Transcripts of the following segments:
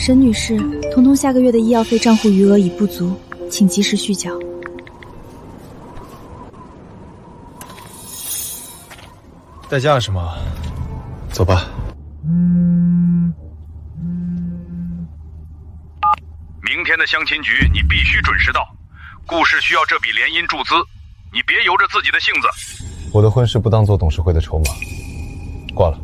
沈女士，彤彤下个月的医药费账户余额已不足，请及时续缴。代驾是吗？走吧。明天的相亲局你必须准时到，顾氏需要这笔联姻注资，你别由着自己的性子。我的婚事不当做董事会的筹码，挂了。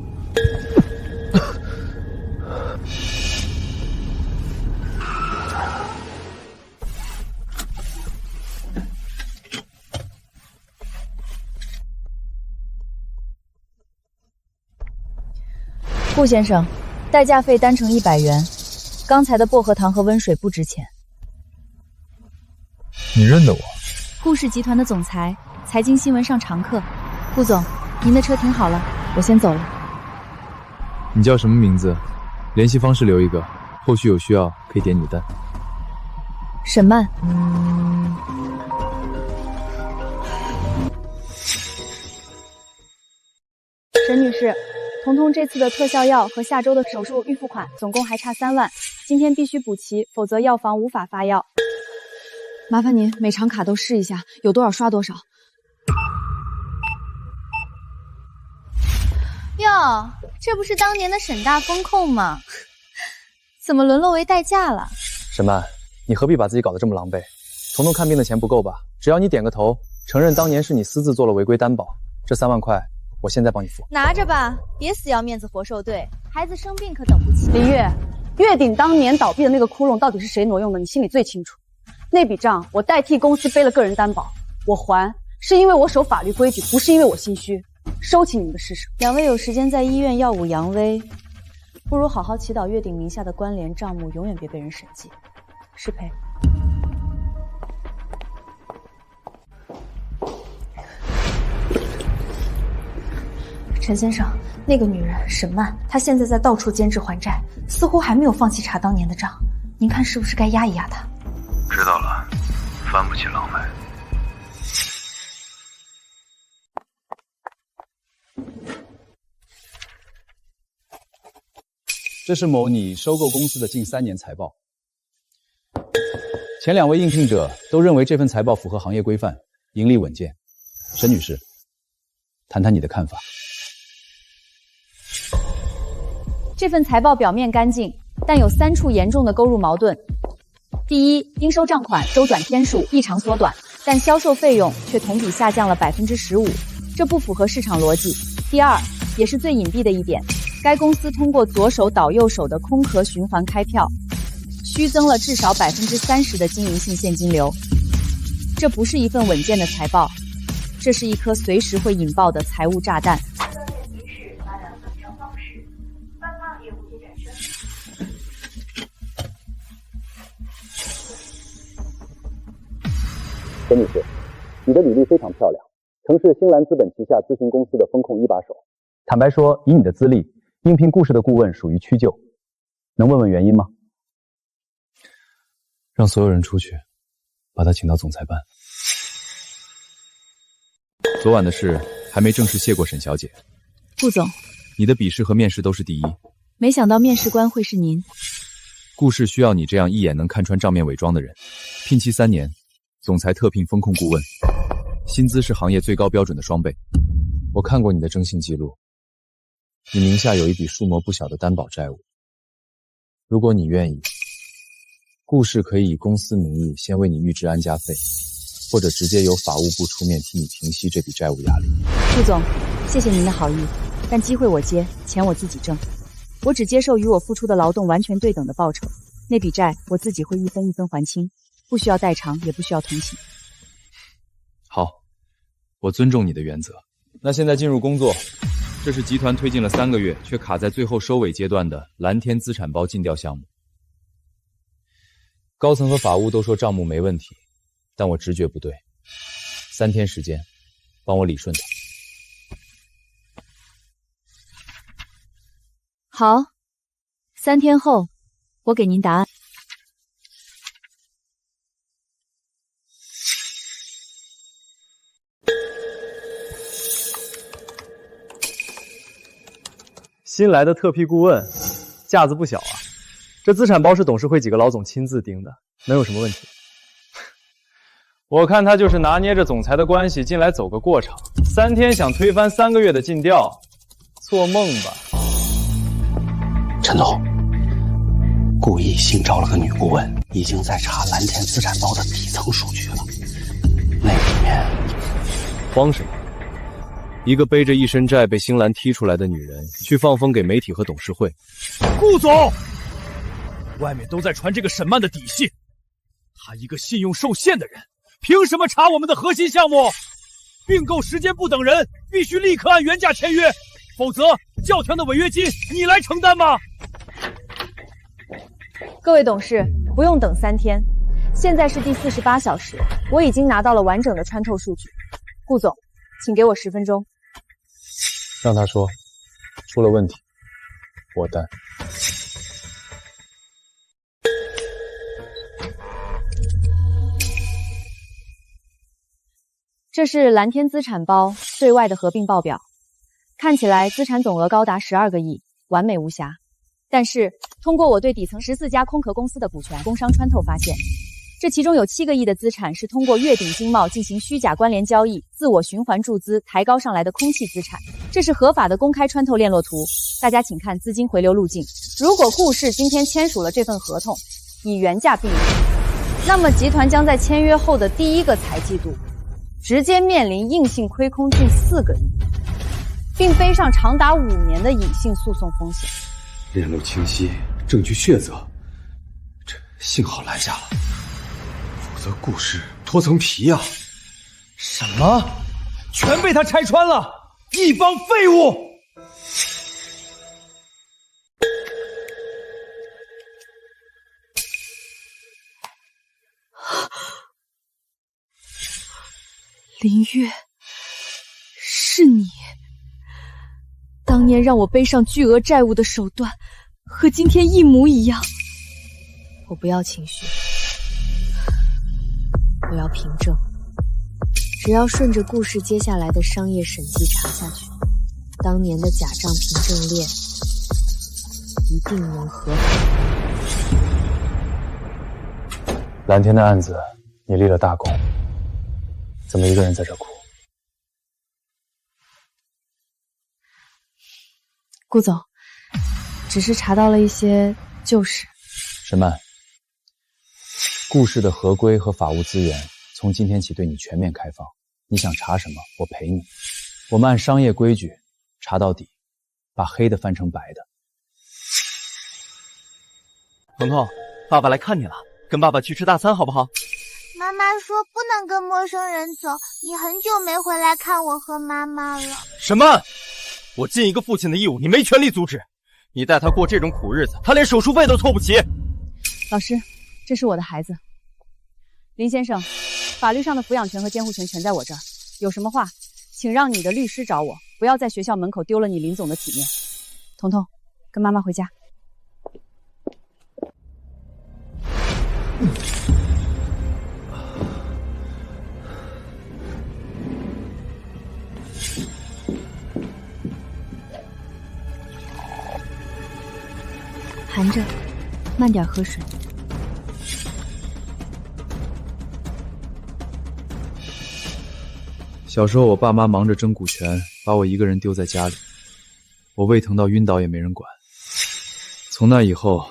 顾先生，代驾费单程100元，刚才的薄荷糖和温水不值钱。你认得我？顾氏集团的总裁，财经新闻上常客。顾总，您的车停好了，我先走了。你叫什么名字？联系方式留一个，后续有需要可以点你的单。沈曼。沈女士，彤彤这次的特效药和下周的手术预付款总共还差3万，今天必须补齐，否则药房无法发药。麻烦您每张卡都试一下，有多少刷多少。哟，这不是当年的沈大风控吗？怎么沦落为代驾了？沈曼，你何必把自己搞得这么狼狈？彤彤看病的钱不够吧？只要你点个头，承认当年是你私自做了违规担保，这3万块我现在帮你付。拿着吧，别死要面子活受罪，孩子生病可等不起。李月，月鼎当年倒闭的那个窟窿到底是谁挪用的？你心里最清楚。那笔账我代替公司背了个人担保，我还是因为我守法律规矩，不是因为我心虚。收起你们的施舍。两位有时间在医院耀武扬威，不如好好祈祷月鼎名下的关联账目永远别被人审计。适配。陈先生，那个女人沈曼，她现在在到处监制还债，似乎还没有放弃查当年的账。您看是不是该压一压她？知道了，翻不起浪来。这是某拟收购公司的近3年财报。前2位应聘者都认为这份财报符合行业规范，盈利稳健。沈女士，谈谈你的看法。这份财报表面干净，但有3处严重的勾入矛盾。第一，应收账款周转天数异常缩短，但销售费用却同比下降了15%，这不符合市场逻辑。第二，也是最隐蔽的一点，该公司通过左手倒右手的空壳循环开票，虚增了至少30%的经营性现金流。这不是一份稳健的财报，这是一颗随时会引爆的财务炸弹。沈女士，你的履历非常漂亮，曾是星兰资本旗下咨询公司的风控一把手。坦白说，以你的资历，应聘顾氏的顾问属于屈就，能问问原因吗？让所有人出去，把他请到总裁办。昨晚的事还没正式谢过沈小姐。顾总，你的笔试和面试都是第一，没想到面试官会是您。顾氏需要你这样一眼能看穿账面伪装的人，聘期3年，总裁特聘风控顾问，薪资是行业最高标准的2倍。我看过你的征信记录，你名下有一笔数目不小的担保债务。如果你愿意，顾氏可以以公司名义先为你预支安家费，或者直接由法务部出面替你平息这笔债务压力。顾总，谢谢您的好意，但机会我接，钱我自己挣。我只接受与我付出的劳动完全对等的报酬，那笔债我自己会一分一分还清，不需要代偿，也不需要同情。好，我尊重你的原则。那现在进入工作，这是集团推进了3个月却卡在最后收尾阶段的蓝天资产包尽调项目。高层和法务都说账目没问题，但我直觉不对。3天时间，帮我理顺它。好，3天后我给您答案。新来的特批顾问，架子不小啊。这资产包是董事会几个老总亲自定的，能有什么问题？我看他就是拿捏着总裁的关系进来走个过场，3天想推翻3个月的尽调，做梦吧！陈总，故意新招了个女顾问，已经在查蓝天资产包的底层数据了。那里面慌什么？一个背着一身债被星兰踢出来的女人，去放风给媒体和董事会。顾总，外面都在传这个沈曼的底细，他一个信用受限的人，凭什么查我们的核心项目？并购时间不等人，必须立刻按原价签约，否则教团的违约金你来承担吗？各位董事，不用等3天，现在是第48小时，我已经拿到了完整的穿透数据。顾总，请给我10分钟。让他说，出了问题，我担。这是蓝天资产包对外的合并报表，看起来资产总额高达12个亿，完美无瑕。但是通过我对底层14家空壳公司的股权工商穿透发现，这其中有7个亿的资产是通过月顶经贸进行虚假关联交易、自我循环注资抬高上来的空气资产。这是合法的公开穿透链路图，大家请看资金回流路径。如果顾氏今天签署了这份合同，以原价并购，那么集团将在签约后的第1个财季度直接面临硬性亏空近4个亿，并背上长达5年的隐性诉讼风险。链路清晰，证据确凿，这幸好拦下了，否则顾氏脱层皮啊！什么？全被他拆穿了！一帮废物！林月，是你！当年让我背上巨额债务的手段，和今天一模一样。我不要情绪，我要凭证。只要顺着顾氏接下来的商业审计查下去，当年的假账凭证链一定能合法。蓝天的案子你立了大功，怎么一个人在这哭？顾总，只是查到了一些旧事。沈曼，顾氏的合规和法务资源从今天起对你全面开放，你想查什么，我陪你。我们按商业规矩查到底，把黑的翻成白的。彤彤，爸爸来看你了，跟爸爸去吃大餐好不好？妈妈说不能跟陌生人走，你很久没回来看我和妈妈了。什么？我尽一个父亲的义务，你没权利阻止。你带他过这种苦日子，他连手术费都凑不齐。老师，这是我的孩子。林先生，法律上的抚养权和监护权全在我这儿，有什么话请让你的律师找我，不要在学校门口丢了你林总的体面。彤彤，跟妈妈回家。含着，慢点喝水。小时候我爸妈忙着争股权，把我一个人丢在家里，我胃疼到晕倒也没人管。从那以后，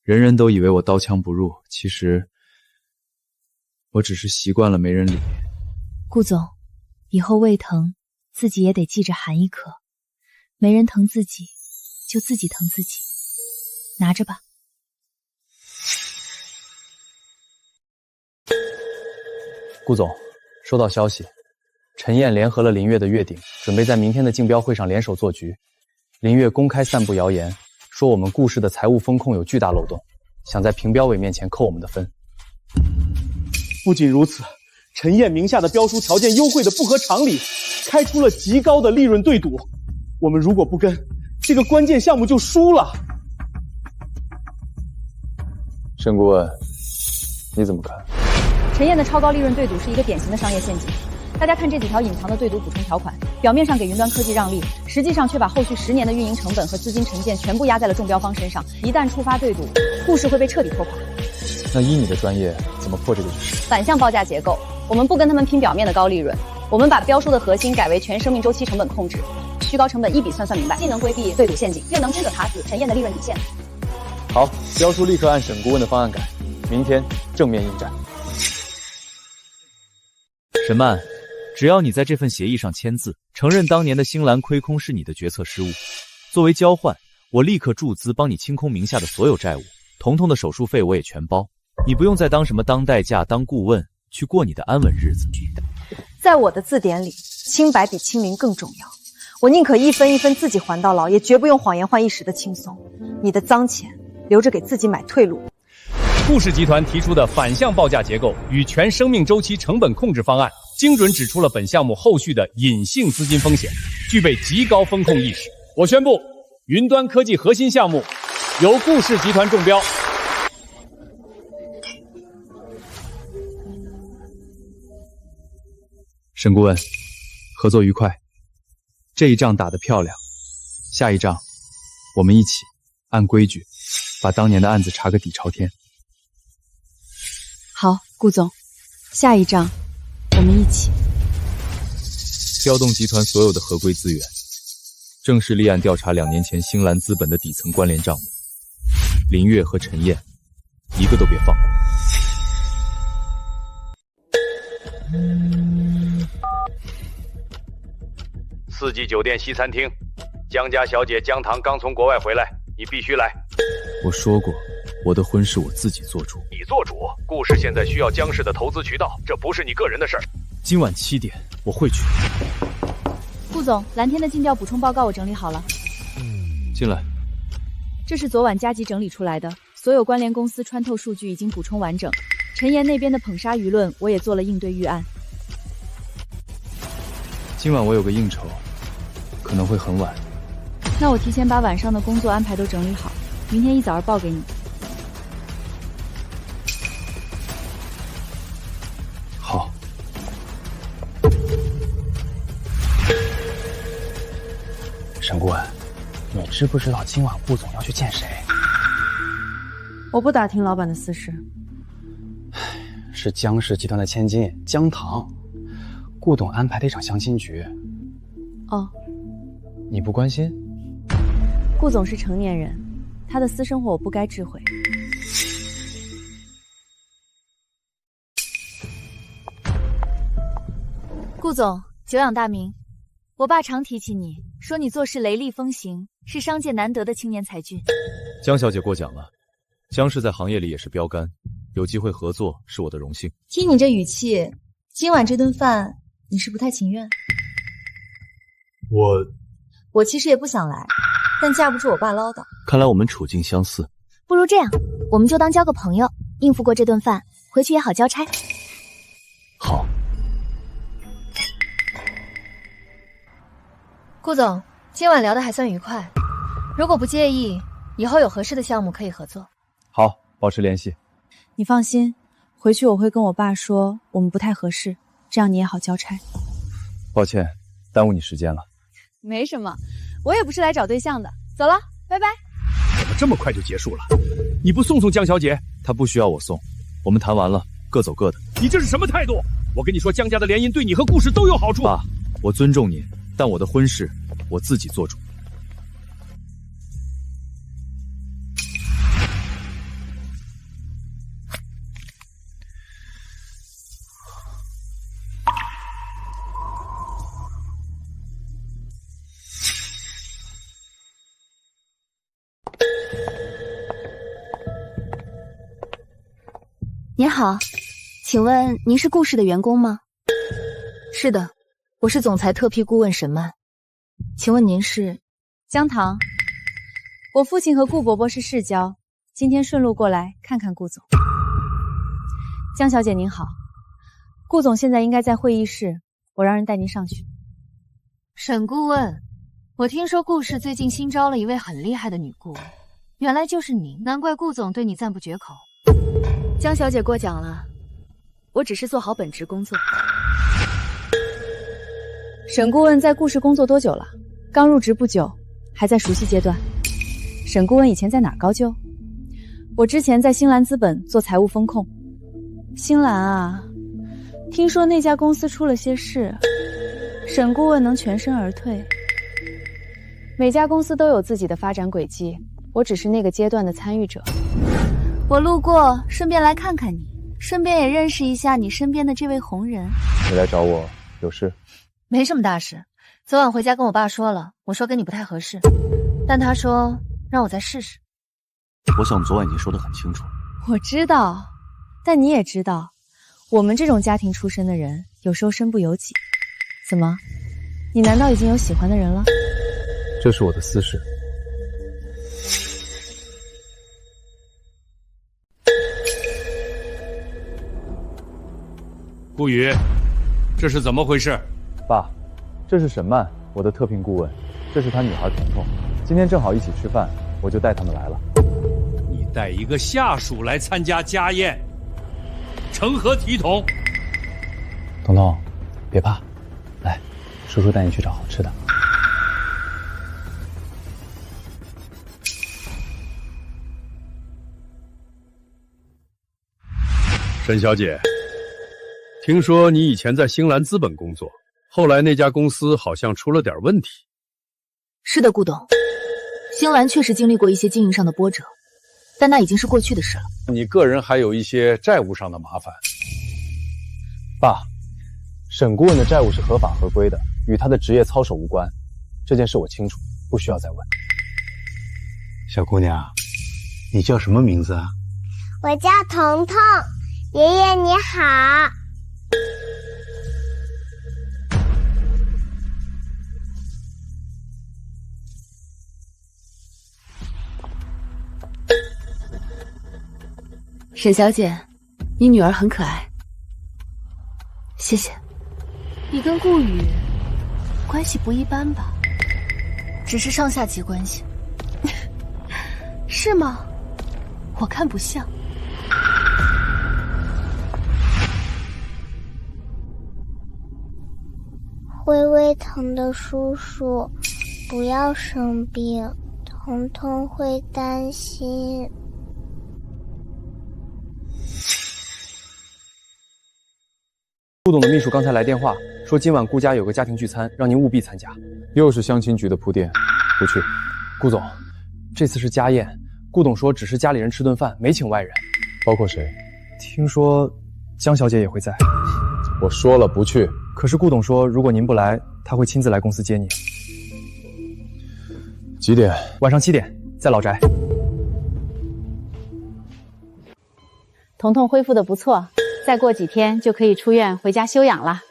人人都以为我刀枪不入，其实我只是习惯了没人理。顾总，以后胃疼自己也得记着含一颗，没人疼自己就自己疼自己。拿着吧。顾总，收到消息，陈燕联合了林月的月顶，准备在明天的竞标会上联手做局。林月公开散布谣言，说我们顾氏的财务风控有巨大漏洞，想在评标委面前扣我们的分。不仅如此，陈燕名下的标书条件优惠的不合常理，开出了极高的利润对赌。我们如果不跟，这个关键项目就输了。沈顾问，你怎么看？陈燕的超高利润对赌是一个典型的商业陷阱，大家看这几条隐藏的对赌补充条款，表面上给云端科技让利，实际上却把后续10年的运营成本和资金沉淀全部压在了中标方身上。一旦触发对赌，故事会被彻底拖垮。那依你的专业，怎么破这个局？反向报价结构，我们不跟他们拼表面的高利润，我们把标书的核心改为全生命周期成本控制，虚高成本一笔算明白，既能规避对赌陷阱，又能真的卡死陈燕的利润底线。好，标书立刻按沈顾问的方案改，明天正面应战。沈曼，只要你在这份协议上签字，承认当年的星兰亏空是你的决策失误，作为交换，我立刻注资帮你清空名下的所有债务，彤彤的手术费我也全包，你不用再当什么当代驾、当顾问，去过你的安稳日子。在我的字典里，清白比清零更重要。我宁可一分一分自己还到老，也绝不用谎言换一时的轻松。你的脏钱留着给自己买退路。顾氏集团提出的反向报价结构与全生命周期成本控制方案，精准指出了本项目后续的隐性资金风险，具备极高风控意识。我宣布，云端科技核心项目由顾氏集团中标。沈顾问，合作愉快。这一仗打得漂亮，下一仗我们一起按规矩把当年的案子查个底朝天。好，顾总，下一仗我们一起调动集团所有的合规资源，正式立案调查2年前星兰资本的底层关联账目。林月和陈燕，一个都别放过。4季酒店西餐厅，江家小姐江棠刚从国外回来，你必须来。我说过，我的婚事我自己做主。你做主，顾氏现在需要江氏的投资渠道，这不是你个人的事儿。今晚7点我会去。顾总，蓝天的尽调补充报告我整理好了。进来。这是昨晚加急整理出来的，所有关联公司穿透数据已经补充完整。陈岩那边的捧杀舆论我也做了应对预案。今晚我有个应酬，可能会很晚。那我提前把晚上的工作安排都整理好，明天一早报给你。好。沈顾问，你知不知道今晚顾总要去见谁？我不打听老板的私事。是江氏集团的千金江棠，顾董安排的一场相亲局。哦，你不关心？顾总是成年人，他的私生活我不该智慧。顾总，久仰大名，我爸常提起你，说你做事雷厉风行，是商界难得的青年才俊。江小姐过奖了，江氏在行业里也是标杆，有机会合作是我的荣幸。听你这语气，今晚这顿饭你是不太情愿？我其实也不想来，但架不住我爸唠叨。看来我们处境相似。不如这样，我们就当交个朋友，应付过这顿饭，回去也好交差。好。顾总，今晚聊得还算愉快，如果不介意，以后有合适的项目可以合作。好，保持联系。你放心，回去我会跟我爸说我们不太合适，这样你也好交差。抱歉，耽误你时间了。没什么，我也不是来找对象的。走了，拜拜。怎么这么快就结束了？你不送送江小姐？她不需要我送，我们谈完了，各走各的。你这是什么态度？我跟你说，江家的联姻对你和顾氏都有好处。爸，我尊重你，但我的婚事我自己做主。您好，请问您是顾氏的员工吗？是的，我是总裁特批顾问沈曼。请问您是？江棠，我父亲和顾伯伯是世交，今天顺路过来看看顾总。江小姐您好，顾总现在应该在会议室，我让人带您上去。沈顾问，我听说顾氏最近新招了一位很厉害的女顾问，原来就是您，难怪顾总对你赞不绝口。江小姐过奖了，我只是做好本职工作。沈顾问在顾氏工作多久了？刚入职不久，还在熟悉阶段。沈顾问以前在哪儿高就？我之前在星兰资本做财务风控。星兰啊，听说那家公司出了些事，沈顾问能全身而退。每家公司都有自己的发展轨迹，我只是那个阶段的参与者。我路过，顺便来看看你，顺便也认识一下你身边的这位红人。你来找我有事？没什么大事，昨晚回家跟我爸说了，我说跟你不太合适，但他说让我再试试。我想昨晚已经说得很清楚。我知道，但你也知道，我们这种家庭出身的人，有时候身不由己。怎么，你难道已经有喜欢的人了？这是我的私事。顾宇，这是怎么回事？爸，这是沈曼，我的特聘顾问，这是他女孩彤彤，今天正好一起吃饭，我就带他们来了。你带一个下属来参加家宴，成何体统？彤彤，别怕，来，叔叔带你去找好吃的。沈小姐，听说你以前在星兰资本工作，后来那家公司好像出了点问题。是的，顾董，星兰确实经历过一些经营上的波折，但那已经是过去的事了。你个人还有一些债务上的麻烦。爸，沈顾问的债务是合法合规的，与他的职业操守无关，这件事我清楚，不需要再问。小姑娘，你叫什么名字啊？我叫彤彤，爷爷你好。沈小姐，你女儿很可爱，谢谢。你跟顾宇关系不一般吧？只是上下级关系，是吗？我看不像。微微疼的叔叔，不要生病，彤彤会担心。顾董的秘书刚才来电话，说今晚顾家有个家庭聚餐，让您务必参加。又是相亲局的铺垫，不去。顾总，这次是家宴，顾董说只是家里人吃顿饭，没请外人。包括谁？听说江小姐也会在。我说了不去。可是顾董说，如果您不来，他会亲自来公司接你。几点？晚上7点，在老宅。彤彤恢复得不错，再过几天就可以出院回家休养了。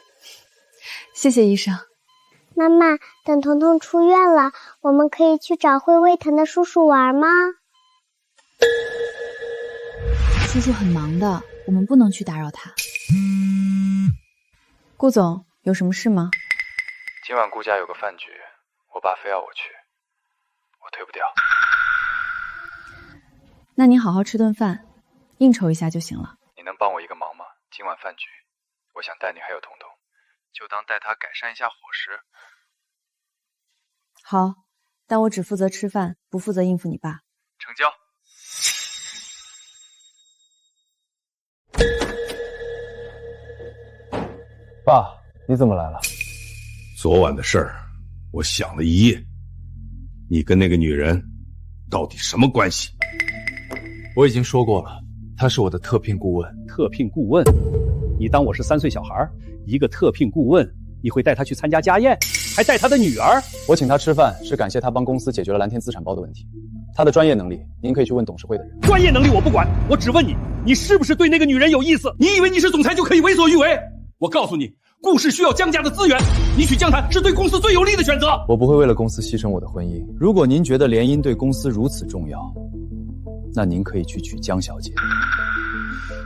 谢谢医生。妈妈，等彤彤出院了，我们可以去找会胃疼的叔叔玩吗？叔叔很忙的，我们不能去打扰他。顾总，有什么事吗？今晚顾家有个饭局，我爸非要我去，我推不掉。那你好好吃顿饭，应酬一下就行了。你能帮我一个忙吗？今晚饭局，我想带你还有彤彤，就当带他改善一下伙食。好，但我只负责吃饭，不负责应付你爸。成交。爸，你怎么来了？昨晚的事儿，我想了一夜。你跟那个女人到底什么关系？我已经说过了，她是我的特聘顾问。特聘顾问？你当我是3岁小孩？一个特聘顾问，你会带他去参加家宴，还带他的女儿？我请他吃饭是感谢他帮公司解决了蓝天资产包的问题。他的专业能力，您可以去问董事会的人。专业能力我不管，我只问你，你是不是对那个女人有意思？你以为你是总裁就可以为所欲为？我告诉你，顾氏需要江家的资源，你娶江檀是对公司最有利的选择。我不会为了公司牺牲我的婚姻。如果您觉得联姻对公司如此重要，那您可以去娶江小姐。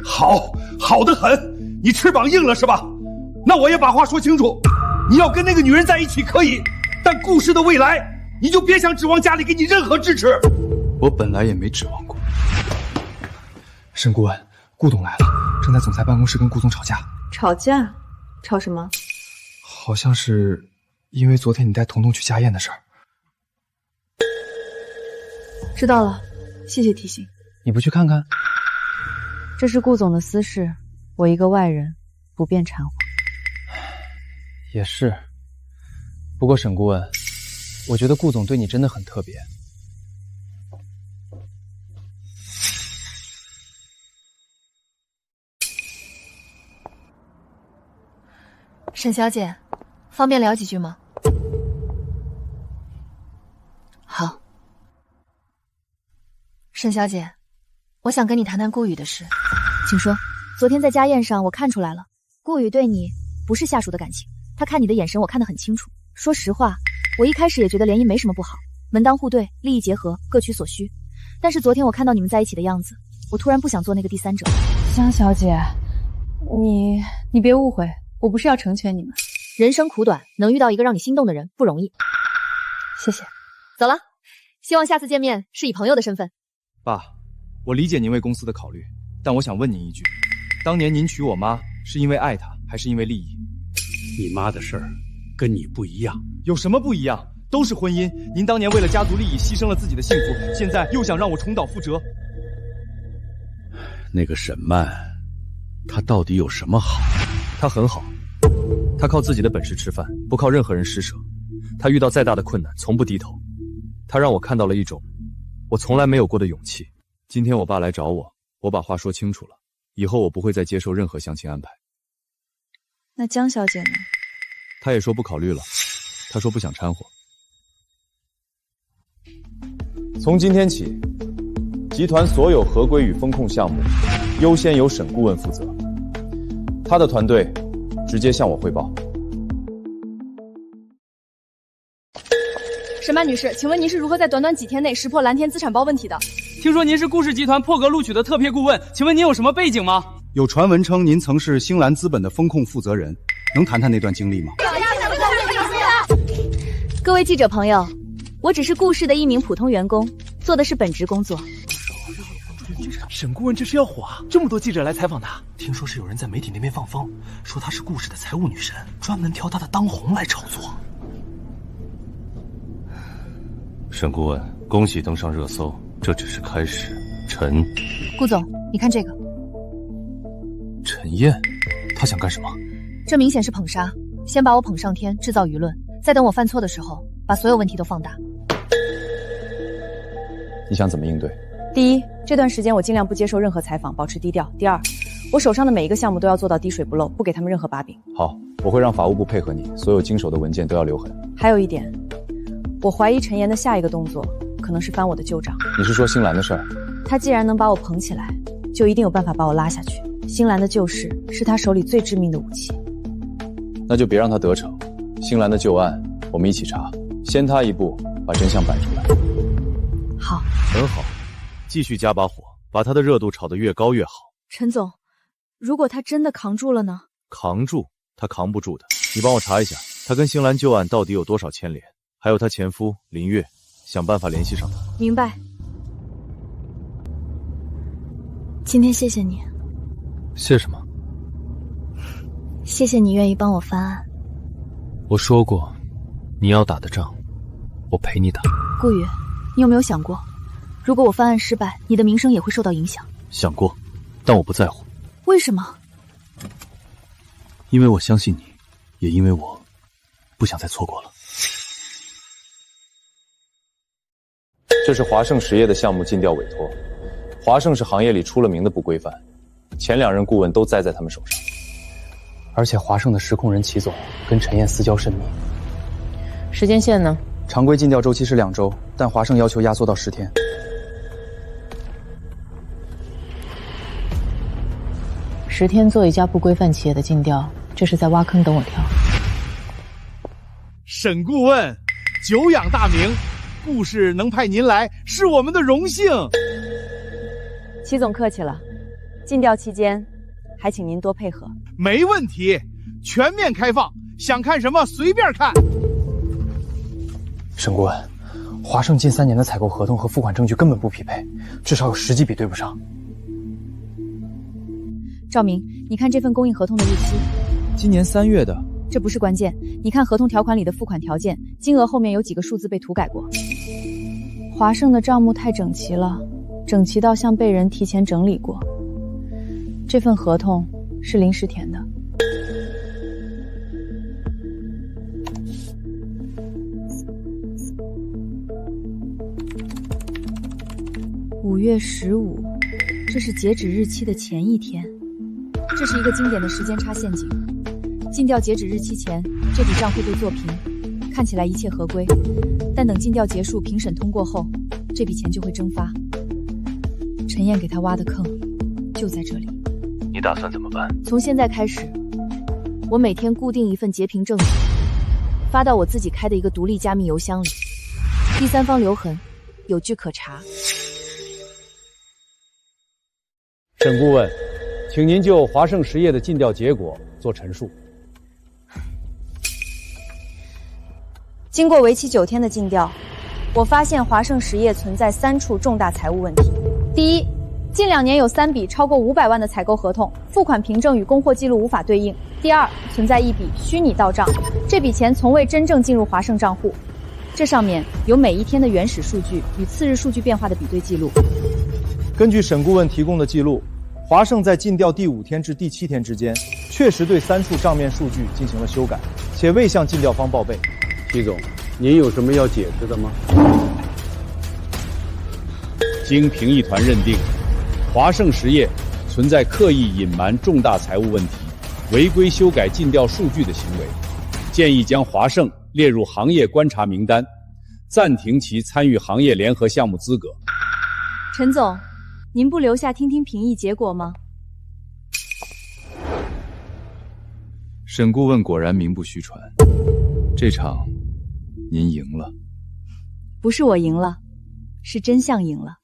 好得很，你翅膀硬了是吧？那我也把话说清楚，你要跟那个女人在一起可以，但顾氏的未来，你就别想指望家里给你任何支持。我本来也没指望过。沈顾问，顾董来了，正在总裁办公室跟顾总吵架。吵架？吵什么？好像是因为昨天你带彤彤去家宴的事儿。知道了，谢谢提醒。你不去看看？这是顾总的私事，我一个外人不便掺和。也是，不过沈顾问，我觉得顾总对你真的很特别。沈小姐，方便聊几句吗？好。沈小姐，我想跟你谈谈顾宇的事。请说。昨天在家宴上，我看出来了，顾宇对你不是下属的感情，他看你的眼神我看得很清楚。说实话，我一开始也觉得联姻没什么不好，门当户对，利益结合，各取所需。但是昨天我看到你们在一起的样子，我突然不想做那个第三者。江小姐，你别误会，我不是要成全你们。人生苦短，能遇到一个让你心动的人不容易。谢谢。走了，希望下次见面是以朋友的身份。爸，我理解您为公司的考虑，但我想问您一句，当年您娶我妈是因为爱她，还是因为利益？你妈的事儿跟你不一样。有什么不一样？都是婚姻。您当年为了家族利益牺牲了自己的幸福，现在又想让我重蹈覆辙。那个沈曼，她到底有什么好？她很好，她靠自己的本事吃饭，不靠任何人施舍。她遇到再大的困难从不低头。她让我看到了一种我从来没有过的勇气。今天我爸来找我，我把话说清楚了，以后我不会再接受任何相亲安排。那江小姐呢？她也说不考虑了，她说不想掺和。从今天起，集团所有合规与风控项目优先由沈顾问负责，他的团队直接向我汇报。沈曼女士，请问您是如何在短短几天内识破蓝天资产包问题的？听说您是顾氏集团破格录取的特聘顾问，请问您有什么背景吗？有传闻称您曾是星蓝资本的风控负责人，能谈谈那段经历吗？各位记者朋友，我只是顾氏的一名普通员工，做的是本职工作。沈顾问这是要火啊！这么多记者来采访他，听说是有人在媒体那边放风，说她是顾氏的财务女神，专门挑她的当红来炒作。沈顾问，恭喜登上热搜，这只是开始。顾总，你看这个。陈燕，她想干什么？这明显是捧杀，先把我捧上天，制造舆论，再等我犯错的时候，把所有问题都放大。你想怎么应对？第一，这段时间我尽量不接受任何采访，保持低调。第二，我手上的每一个项目都要做到滴水不漏，不给他们任何把柄。好，我会让法务部配合你，所有经手的文件都要留痕。还有一点，我怀疑陈岩的下一个动作可能是翻我的旧账。你是说星兰的事儿？他既然能把我捧起来，就一定有办法把我拉下去。星兰的旧事是他手里最致命的武器，那就别让他得逞。星兰的旧案，我们一起查，先他一步把真相摆出来。好，很好，继续加把火，把他的热度炒得越高越好。陈总，如果他真的扛住了呢？扛住？他扛不住的。你帮我查一下，他跟星兰旧案到底有多少牵连，还有他前夫林月，想办法联系上他。明白。今天谢谢你。谢什么？谢谢你愿意帮我翻案。我说过，你要打的仗，我陪你打。顾宇，你有没有想过，如果我翻案失败，你的名声也会受到影响？想过，但我不在乎。为什么？因为我相信你，也因为我不想再错过了。这是华盛实业的项目尽调委托。华盛是行业里出了名的不规范，前2任顾问都栽在他们手上。而且华盛的实控人齐总跟陈燕私交甚密。时间线呢？常规尽调周期是2周，但华盛要求压缩到10天。10天做一家不规范企业的尽调，这是在挖坑等我跳。沈顾问，久仰大名，顾氏能派您来是我们的荣幸。齐总客气了，尽调期间还请您多配合。没问题，全面开放，想看什么随便看。沈顾问，华盛近3年的采购合同和付款证据根本不匹配，至少有10几笔对不上。赵明，你看这份供应合同的日期，今年3月的，这不是关键，你看合同条款里的付款条件，金额后面有几个数字被涂改过。华盛的账目太整齐了，整齐到像被人提前整理过。这份合同是临时填的。5月15，这是截止日期的前一天。这是一个经典的时间差陷阱。尽调截止日期前，这笔账会被做平，看起来一切合规。但等尽调结束，评审通过后，这笔钱就会蒸发。陈燕给他挖的坑就在这里。你打算怎么办？从现在开始，我每天固定一份截屏证据，发到我自己开的一个独立加密邮箱里，第三方留痕，有据可查。沈顾问，请您就华盛实业的尽调结果做陈述。经过为期9天的尽调，我发现华盛实业存在3处重大财务问题。第一，近2年有3笔超过500万的采购合同，付款凭证与供货记录无法对应。第二，存在一笔虚拟到账，这笔钱从未真正进入华盛账户。这上面有每一天的原始数据与次日数据变化的比对记录。根据沈顾问提供的记录，华盛在尽调第5天至第7天之间，确实对3处账面数据进行了修改，且未向尽调方报备。徐总，您有什么要解释的吗？经评议团认定，华盛实业存在刻意隐瞒重大财务问题、违规修改尽调数据的行为，建议将华盛列入行业观察名单，暂停其参与行业联合项目资格。陈总，您不留下听听评议结果吗？沈顾问果然名不虚传，这场您赢了。不是我赢了，是真相赢了。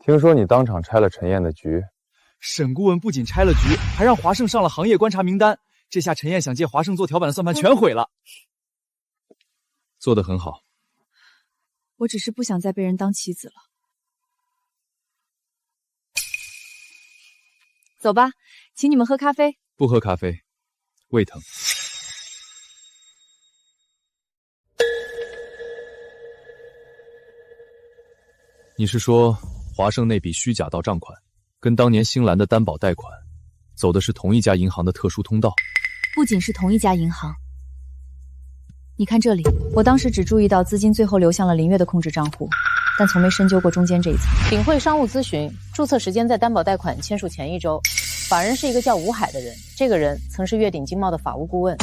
听说你当场拆了陈燕的局。沈顾问不仅拆了局，还让华盛上了行业观察名单。这下陈燕想借华盛做跳板的算盘全毁了。做得很好。我只是不想再被人当棋子了。走吧，请你们喝咖啡。不喝咖啡，胃疼。你是说华盛那笔虚假到账款，跟当年星兰的担保贷款，走的是同一家银行的特殊通道？不仅是同一家银行。你看这里，我当时只注意到资金最后流向了林月的控制账户，但从没深究过中间这一层。鼎汇商务咨询注册时间在担保贷款签署前1周，法人是一个叫吴海的人，这个人曾是粤鼎经贸的法务顾问。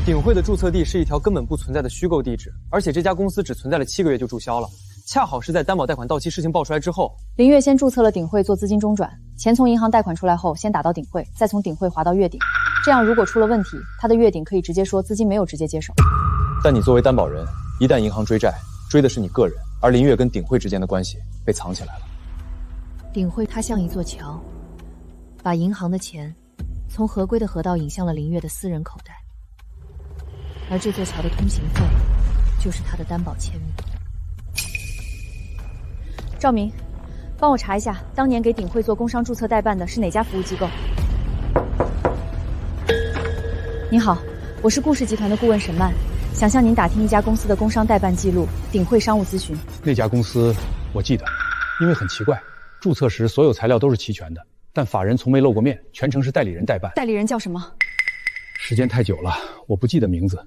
鼎汇的注册地是一条根本不存在的虚构地址，而且这家公司只存在了7个月就注销了，恰好是在担保贷款到期事情爆出来之后，林月先注册了鼎汇做资金中转，钱从银行贷款出来后，先打到鼎汇，再从鼎汇划到粤鼎。这样如果出了问题，他的粤鼎可以直接说资金没有直接接手。但你作为担保人，一旦银行追债，追的是你个人，而林月跟鼎汇之间的关系被藏起来了。鼎汇它像一座桥，把银行的钱从合规的河道引向了林月的私人口袋，而这座桥的通行费就是他的担保签名。赵明，帮我查一下，当年给鼎汇做工商注册代办的是哪家服务机构？您好，我是顾氏集团的顾问沈曼，想向您打听一家公司的工商代办记录，鼎汇商务咨询。那家公司我记得，因为很奇怪，注册时所有材料都是齐全的，但法人从没露过面，全程是代理人代办。代理人叫什么？时间太久了，我不记得名字，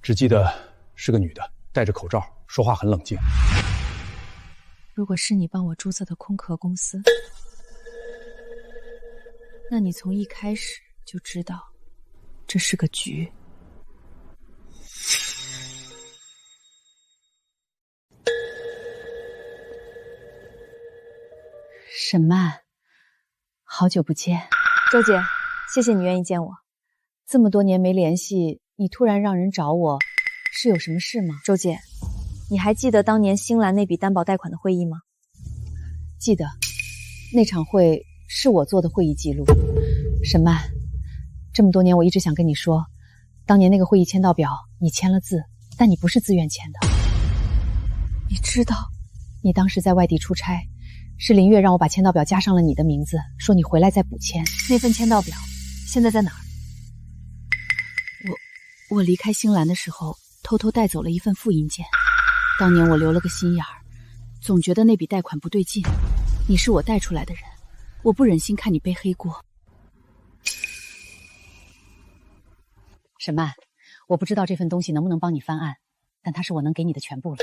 只记得是个女的，戴着口罩，说话很冷静。如果是你帮我注册的空壳公司，那你从一开始就知道这是个局。沈曼，好久不见。周姐，谢谢你愿意见我。这么多年没联系，你突然让人找我，是有什么事吗？周姐，你还记得当年星兰那笔担保贷款的会议吗？记得，那场会是我做的会议记录。沈曼，这么多年我一直想跟你说，当年那个会议签到表你签了字，但你不是自愿签的。你知道，你当时在外地出差，是林月让我把签到表加上了你的名字，说你回来再补签。那份签到表现在在哪儿？我离开星兰的时候，偷偷带走了一份复印件。当年我留了个心眼儿，总觉得那笔贷款不对劲。你是我带出来的人，我不忍心看你背黑锅。沈曼，我不知道这份东西能不能帮你翻案，但它是我能给你的全部了。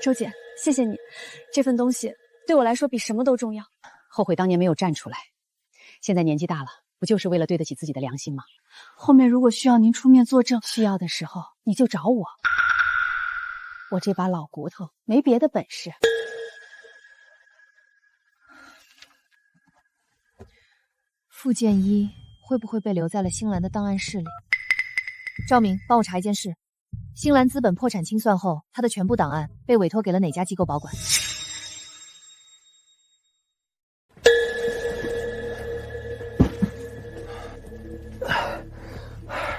周姐，谢谢你，这份东西对我来说比什么都重要。后悔当年没有站出来，现在年纪大了，不就是为了对得起自己的良心吗？后面如果需要您出面作证，需要的时候你就找我。我这把老骨头没别的本事。傅建一会不会被留在了星兰的档案室里？赵明，帮我查一件事：星兰资本破产清算后，他的全部档案被委托给了哪家机构保管？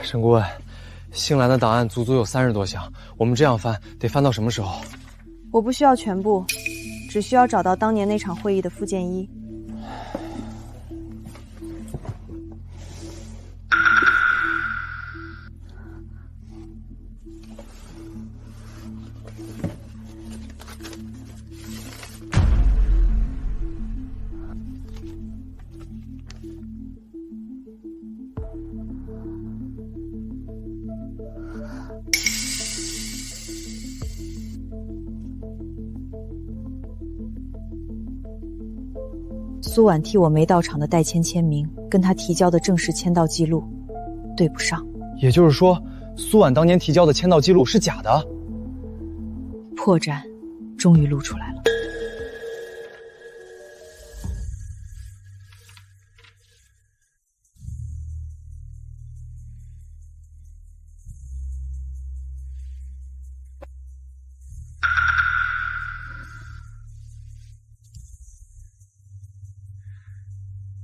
沈顾问，星兰的档案足足有30多项，我们这样翻得翻到什么时候？我不需要全部，只需要找到当年那场会议的傅建一。苏婉替我没到场的代签签名，跟他提交的正式签到记录对不上。也就是说，苏婉当年提交的签到记录是假的？破绽终于露出来了。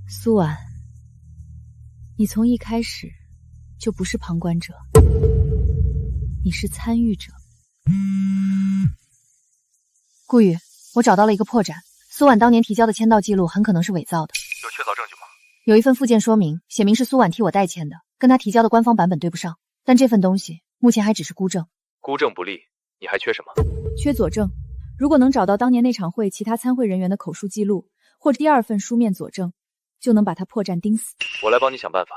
苏婉，你从一开始就不是旁观者，你是参与者。顾宇，我找到了一个破绽，苏婉当年提交的签到记录很可能是伪造的。有确凿证据吗？有一份附件说明，写明是苏婉替我代签的，跟他提交的官方版本对不上。但这份东西目前还只是孤证。孤证不利，你还缺什么？缺佐证。如果能找到当年那场会其他参会人员的口述记录，或者第二份书面佐证，就能把他破绽钉死。我来帮你想办法，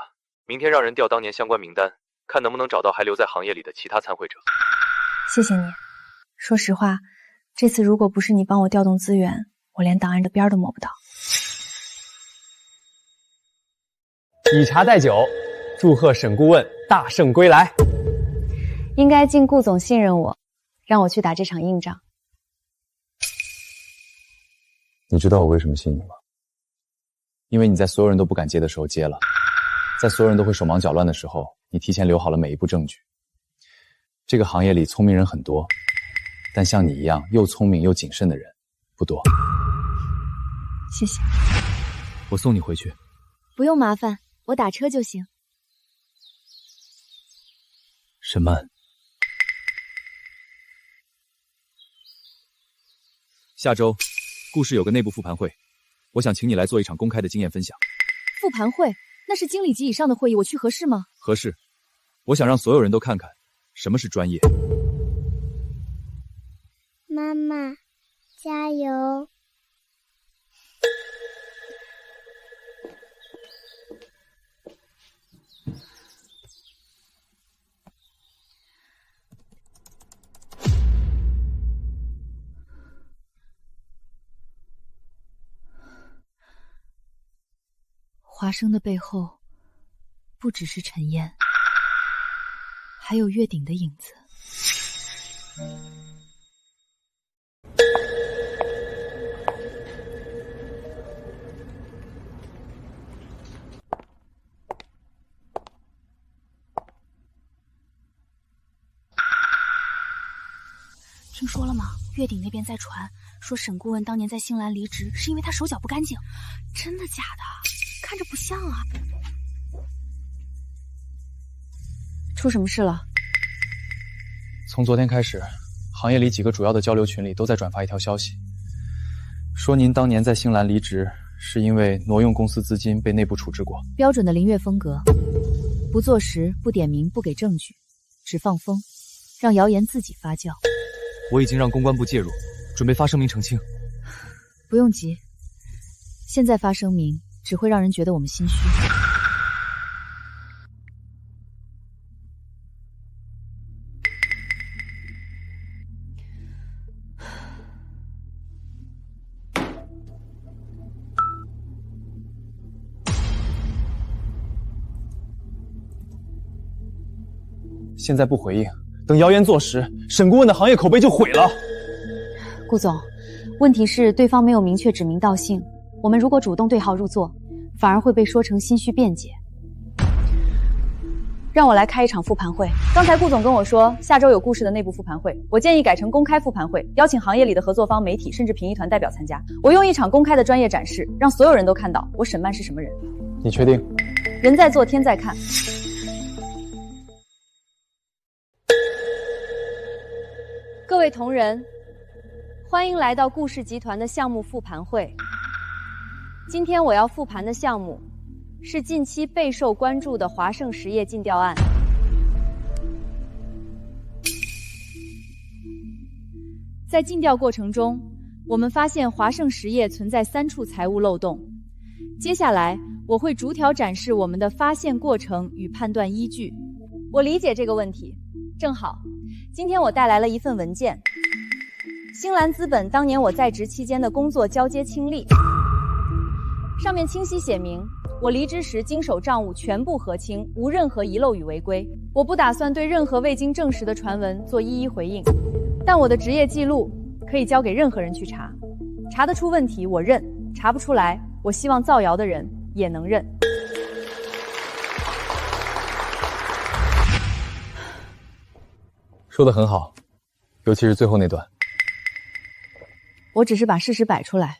明天让人调当年相关名单，看能不能找到还留在行业里的其他参会者。谢谢你。说实话，这次如果不是你帮我调动资源，我连档案的边都摸不到。以茶代酒，祝贺沈顾问大胜归来。应该敬顾总信任我，让我去打这场硬仗。你知道我为什么信你吗？因为你在所有人都不敢接的时候接了，在所有人都会手忙脚乱的时候，你提前留好了每一步证据。这个行业里聪明人很多，但像你一样又聪明又谨慎的人不多。谢谢。我送你回去。不用麻烦，我打车就行。沈曼，下周故事有个内部复盘会，我想请你来做一场公开的经验分享。复盘会？那是经理级以上的会议，我去合适吗？合适。我想让所有人都看看什么是专业。妈妈，加油！华生的背后，不只是陈燕，还有月鼎的影子。听说了吗？月鼎那边在传，说沈顾问当年在星兰离职，是因为他手脚不干净。真的假的？看着不像啊。出什么事了？从昨天开始，行业里几个主要的交流群里都在转发一条消息，说您当年在星兰离职，是因为挪用公司资金被内部处置过。标准的林月风格，不做实，不点名，不给证据，只放风，让谣言自己发酵。我已经让公关部介入，准备发声明澄清。不用急，现在发声明只会让人觉得我们心虚。现在不回应，等谣言坐实，沈顾问的行业口碑就毁了。顾总，问题是对方没有明确指名道姓，我们如果主动对号入座，反而会被说成心虚辩解。让我来开一场复盘会。刚才顾总跟我说，下周有故事的内部复盘会，我建议改成公开复盘会，邀请行业里的合作方、媒体，甚至评议团代表参加。我用一场公开的专业展示，让所有人都看到我沈曼是什么人。你确定？人在做，天在看。各位同仁，欢迎来到顾氏集团的项目复盘会。今天我要复盘的项目是近期备受关注的华盛实业尽调案。在尽调过程中，我们发现华盛实业存在3处财务漏洞。接下来我会逐条展示我们的发现过程与判断依据。我理解这个问题，正好今天我带来了一份文件，星兰资本当年我在职期间的工作交接清历，上面清晰写明，我离职时经手账务全部核清，无任何遗漏与违规。我不打算对任何未经证实的传闻做一一回应，但我的职业记录可以交给任何人去查，查得出问题我认，查不出来，我希望造谣的人也能认。说得很好，尤其是最后那段。我只是把事实摆出来，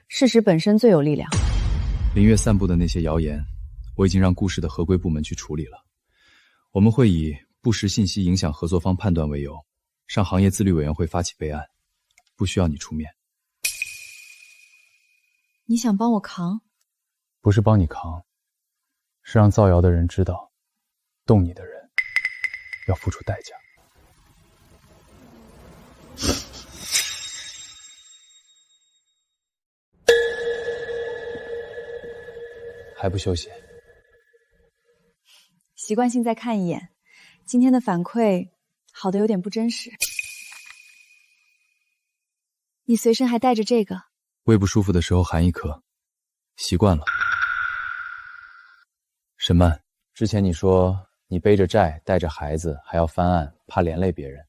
事实本身最有力量。林月散布的那些谣言，我已经让顾氏的合规部门去处理了。我们会以不实信息影响合作方判断为由，上行业自律委员会发起备案，不需要你出面。你想帮我扛？不是帮你扛，是让造谣的人知道，动你的人要付出代价。还不休息？习惯性再看一眼，今天的反馈好的有点不真实。你随身还带着这个？胃不舒服的时候含一颗，习惯了。沈曼，之前你说你背着债，带着孩子，还要翻案，怕连累别人。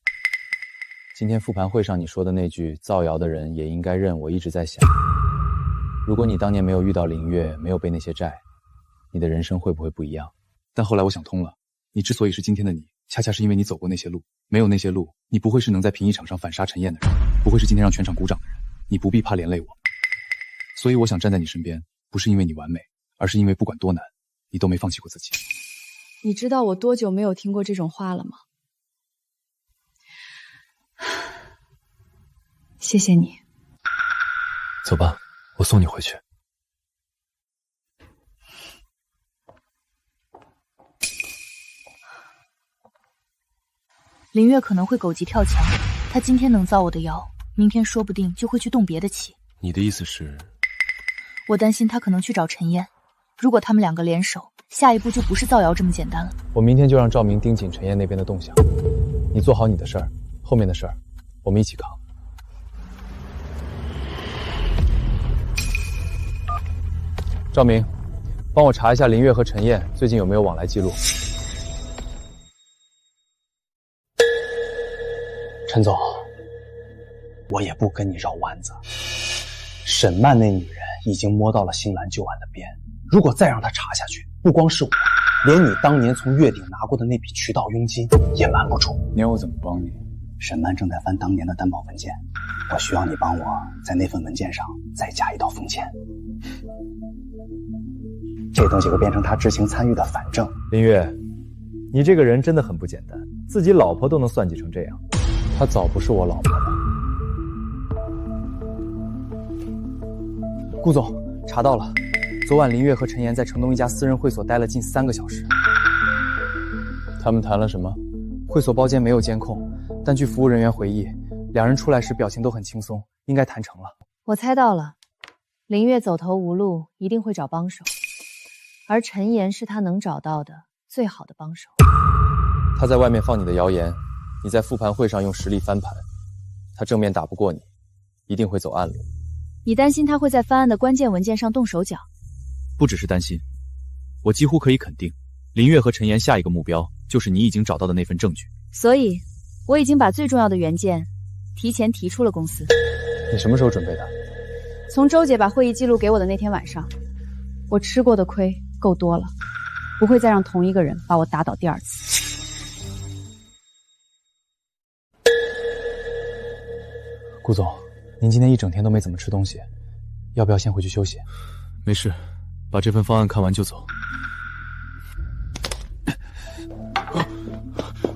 今天复盘会上你说的那句造谣的人也应该认，我一直在想，如果你当年没有遇到林月，没有背那些债，你的人生会不会不一样？但后来我想通了，你之所以是今天的你，恰恰是因为你走过那些路，没有那些路，你不会是能在评议场上反杀陈燕的人，不会是今天让全场鼓掌的人，你不必怕连累我。所以我想站在你身边，不是因为你完美，而是因为不管多难，你都没放弃过自己。你知道我多久没有听过这种话了吗？谢谢你。走吧，我送你回去。林月可能会狗急跳墙，他今天能造我的谣，明天说不定就会去动别的棋。你的意思是？我担心他可能去找陈燕，如果他们2个联手，下一步就不是造谣这么简单了。我明天就让赵明盯紧陈燕那边的动向，你做好你的事儿，后面的事儿我们一起扛。赵明，帮我查一下林月和陈燕最近有没有往来记录。陈总，我也不跟你绕弯子。沈曼那女人已经摸到了星兰旧案的边，如果再让她查下去，不光是我，连你当年从月鼎拿过的那笔渠道佣金也瞒不住。你要我怎么帮你？沈曼正在翻当年的担保文件，我需要你帮我在那份文件上再加一道封签。这东西会变成他知情参与的反证。林月，你这个人真的很不简单，自己老婆都能算计成这样。她早不是我老婆了。顾总，查到了，昨晚林月和陈岩在城东一家私人会所待了近3个小时。他们谈了什么？会所包间没有监控，但据服务人员回忆，两人出来时表情都很轻松，应该谈成了。我猜到了，林月走投无路，一定会找帮手，而陈岩是他能找到的最好的帮手。他在外面放你的谣言，你在复盘会上用实力翻盘，他正面打不过你，一定会走暗路。你担心他会在翻案的关键文件上动手脚？不只是担心，我几乎可以肯定，林月和陈岩下一个目标就是你已经找到的那份证据。所以，我已经把最重要的原件提前提出了公司。你什么时候准备的？从周姐把会议记录给我的那天晚上，我吃过的亏够多了，不会再让同一个人把我打倒第2次。顾总，您今天一整天都没怎么吃东西，要不要先回去休息？没事，把这份方案看完就走。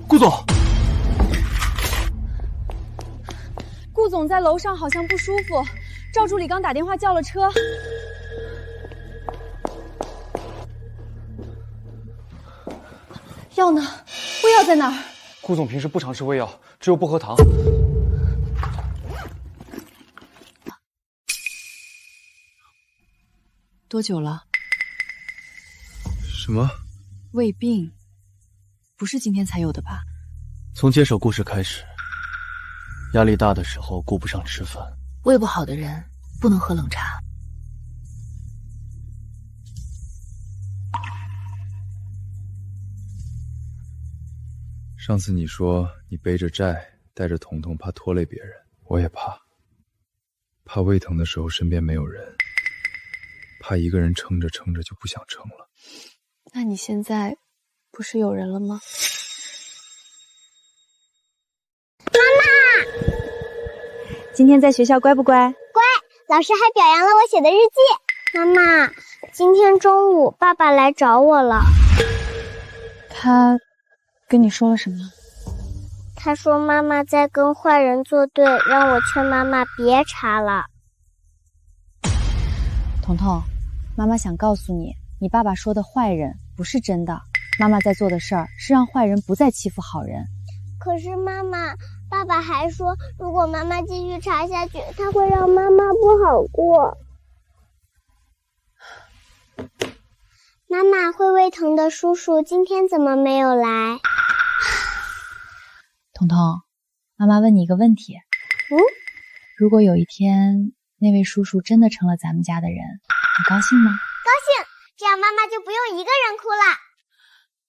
顾总，顾总在楼上好像不舒服，赵助理刚打电话叫了车。药呢？胃药在哪儿？顾总平时不常吃胃药，只有薄荷糖。多久了？什么？胃病，不是今天才有的吧？从接手故事开始，压力大的时候顾不上吃饭。胃不好的人不能喝冷茶。上次你说你背着债带着彤彤怕拖累别人，我也怕胃疼的时候身边没有人，怕一个人撑着撑着就不想撑了。那你现在不是有人了吗？妈妈，今天在学校乖不乖？乖，老师还表扬了我写的日记。妈妈，今天中午爸爸来找我了。他跟你说了什么？他说妈妈在跟坏人作对，让我劝妈妈别查了。彤彤，妈妈想告诉你，你爸爸说的坏人不是真的，妈妈在做的事儿是让坏人不再欺负好人。可是妈妈，爸爸还说，如果妈妈继续查下去，他会让妈妈不好过。妈妈，会胃疼的叔叔今天怎么没有来？彤彤，妈妈问你一个问题。如果有一天那位叔叔真的成了咱们家的人，你高兴吗？高兴，这样妈妈就不用一个人哭了。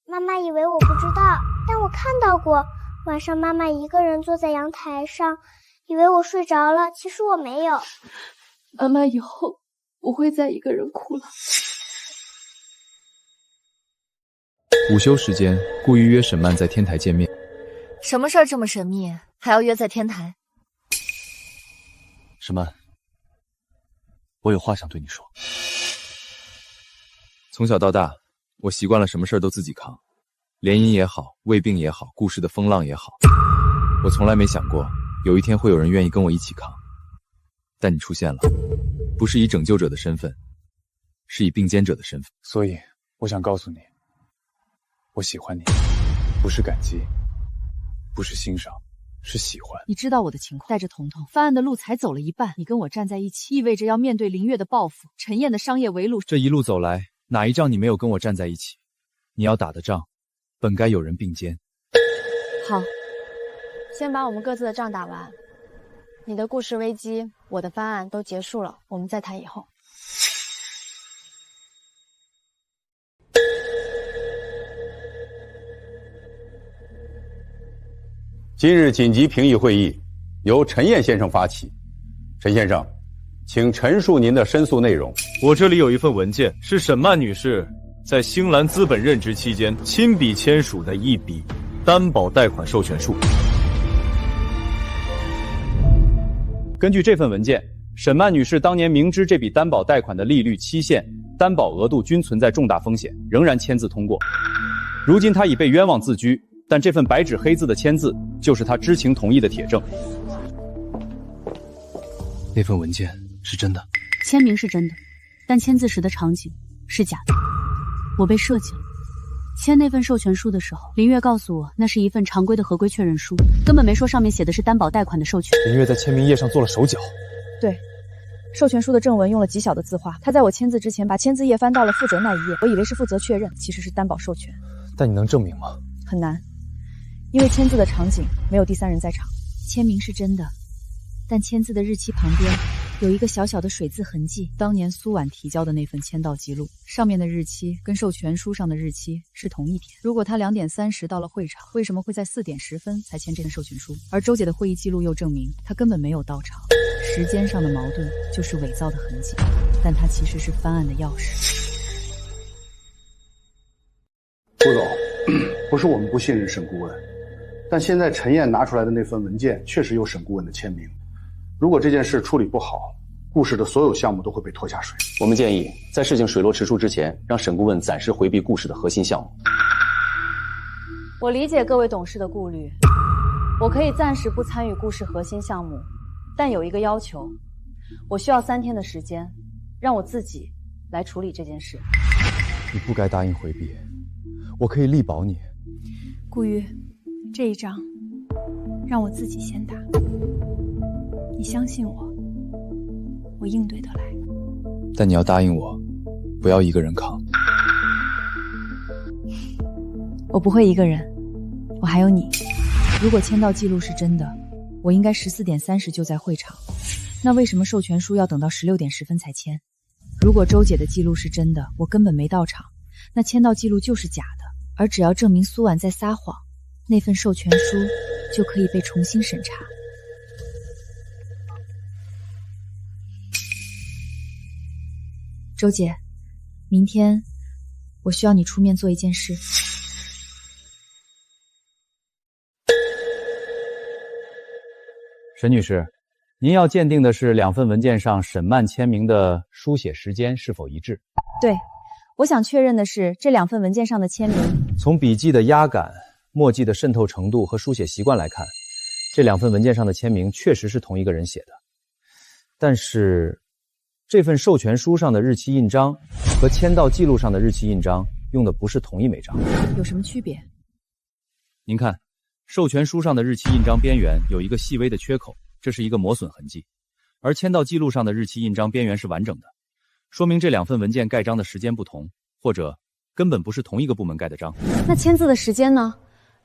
妈妈以为我不知道，但我看到过，晚上妈妈一个人坐在阳台上，以为我睡着了，其实我没有。妈妈以后不会再一个人哭了。午休时间，顾预约沈曼在天台见面。什么事儿这么神秘，还要约在天台？沈曼，我有话想对你说。从小到大，我习惯了什么事儿都自己扛，联姻也好，胃病也好，故事的风浪也好，我从来没想过有一天会有人愿意跟我一起扛。但你出现了，不是以拯救者的身份，是以并肩者的身份。所以我想告诉你，我喜欢你，不是感激，不是欣赏，是喜欢。你知道我的情况，带着彤彤翻案的路才走了一半，你跟我站在一起，意味着要面对林月的报复，陈燕的商业围路。这一路走来，哪一仗你没有跟我站在一起？你要打的仗，本该有人并肩。好，先把我们各自的仗打完。你的故事危机，我的翻案都结束了，我们再谈以后。今日紧急评议会议由陈燕先生发起。陈先生，请陈述您的申诉内容。我这里有一份文件，是沈曼女士在星兰资本任职期间亲笔签署的一笔担保贷款授权书。根据这份文件，沈曼女士当年明知这笔担保贷款的利率、期限、担保额度均存在重大风险，仍然签字通过。如今她已被冤枉自居，但这份白纸黑字的签字就是她知情同意的铁证。那份文件是真的？签名是真的，但签字时的场景是假的。我被设计了。签那份授权书的时候，林月告诉我，那是一份常规的合规确认书，根本没说上面写的是担保贷款的授权。林月在签名页上做了手脚。对，授权书的正文用了极小的字画，他在我签字之前把签字页翻到了负责那一页，我以为是负责确认，其实是担保授权。但你能证明吗？很难，因为签字的场景没有第三人在场。签名是真的，但签字的日期旁边有一个小小的水渍痕迹。当年苏婉提交的那份签到记录，上面的日期跟授权书上的日期是同一天。如果他2点30到了会场，为什么会在4点10分才签这份授权书？而周姐的会议记录又证明他根本没有到场。时间上的矛盾就是伪造的痕迹，但它其实是翻案的钥匙。顾总，不是我们不信任沈顾问，但现在陈燕拿出来的那份文件确实有沈顾问的签名。如果这件事处理不好，顾氏的所有项目都会被拖下水。我们建议在事情水落石出之前，让沈顾问暂时回避顾氏的核心项目。我理解各位董事的顾虑，我可以暂时不参与顾氏核心项目，但有一个要求，我需要3天的时间，让我自己来处理这件事。你不该答应回避，我可以力保你。顾瑜，这一仗让我自己先打，你相信我，我应对得来。但你要答应我，不要一个人扛。我不会一个人，我还有你。如果签到记录是真的，我应该14点30就在会场，那为什么授权书要等到16点10分才签？如果周姐的记录是真的，我根本没到场，那签到记录就是假的。而只要证明苏婉在撒谎，那份授权书就可以被重新审查。周姐，明天我需要你出面做一件事。沈女士，您要鉴定的是2份文件上沈曼签名的书写时间是否一致？对，我想确认的是这2份文件上的签名。从笔记的压感、墨迹的渗透程度和书写习惯来看，这2份文件上的签名确实是同一个人写的。但是，这份授权书上的日期印章和签到记录上的日期印章用的不是同一枚章。有什么区别？您看，授权书上的日期印章边缘有一个细微的缺口，这是一个磨损痕迹，而签到记录上的日期印章边缘是完整的，说明这2份文件盖章的时间不同，或者根本不是同一个部门盖的章。那签字的时间呢？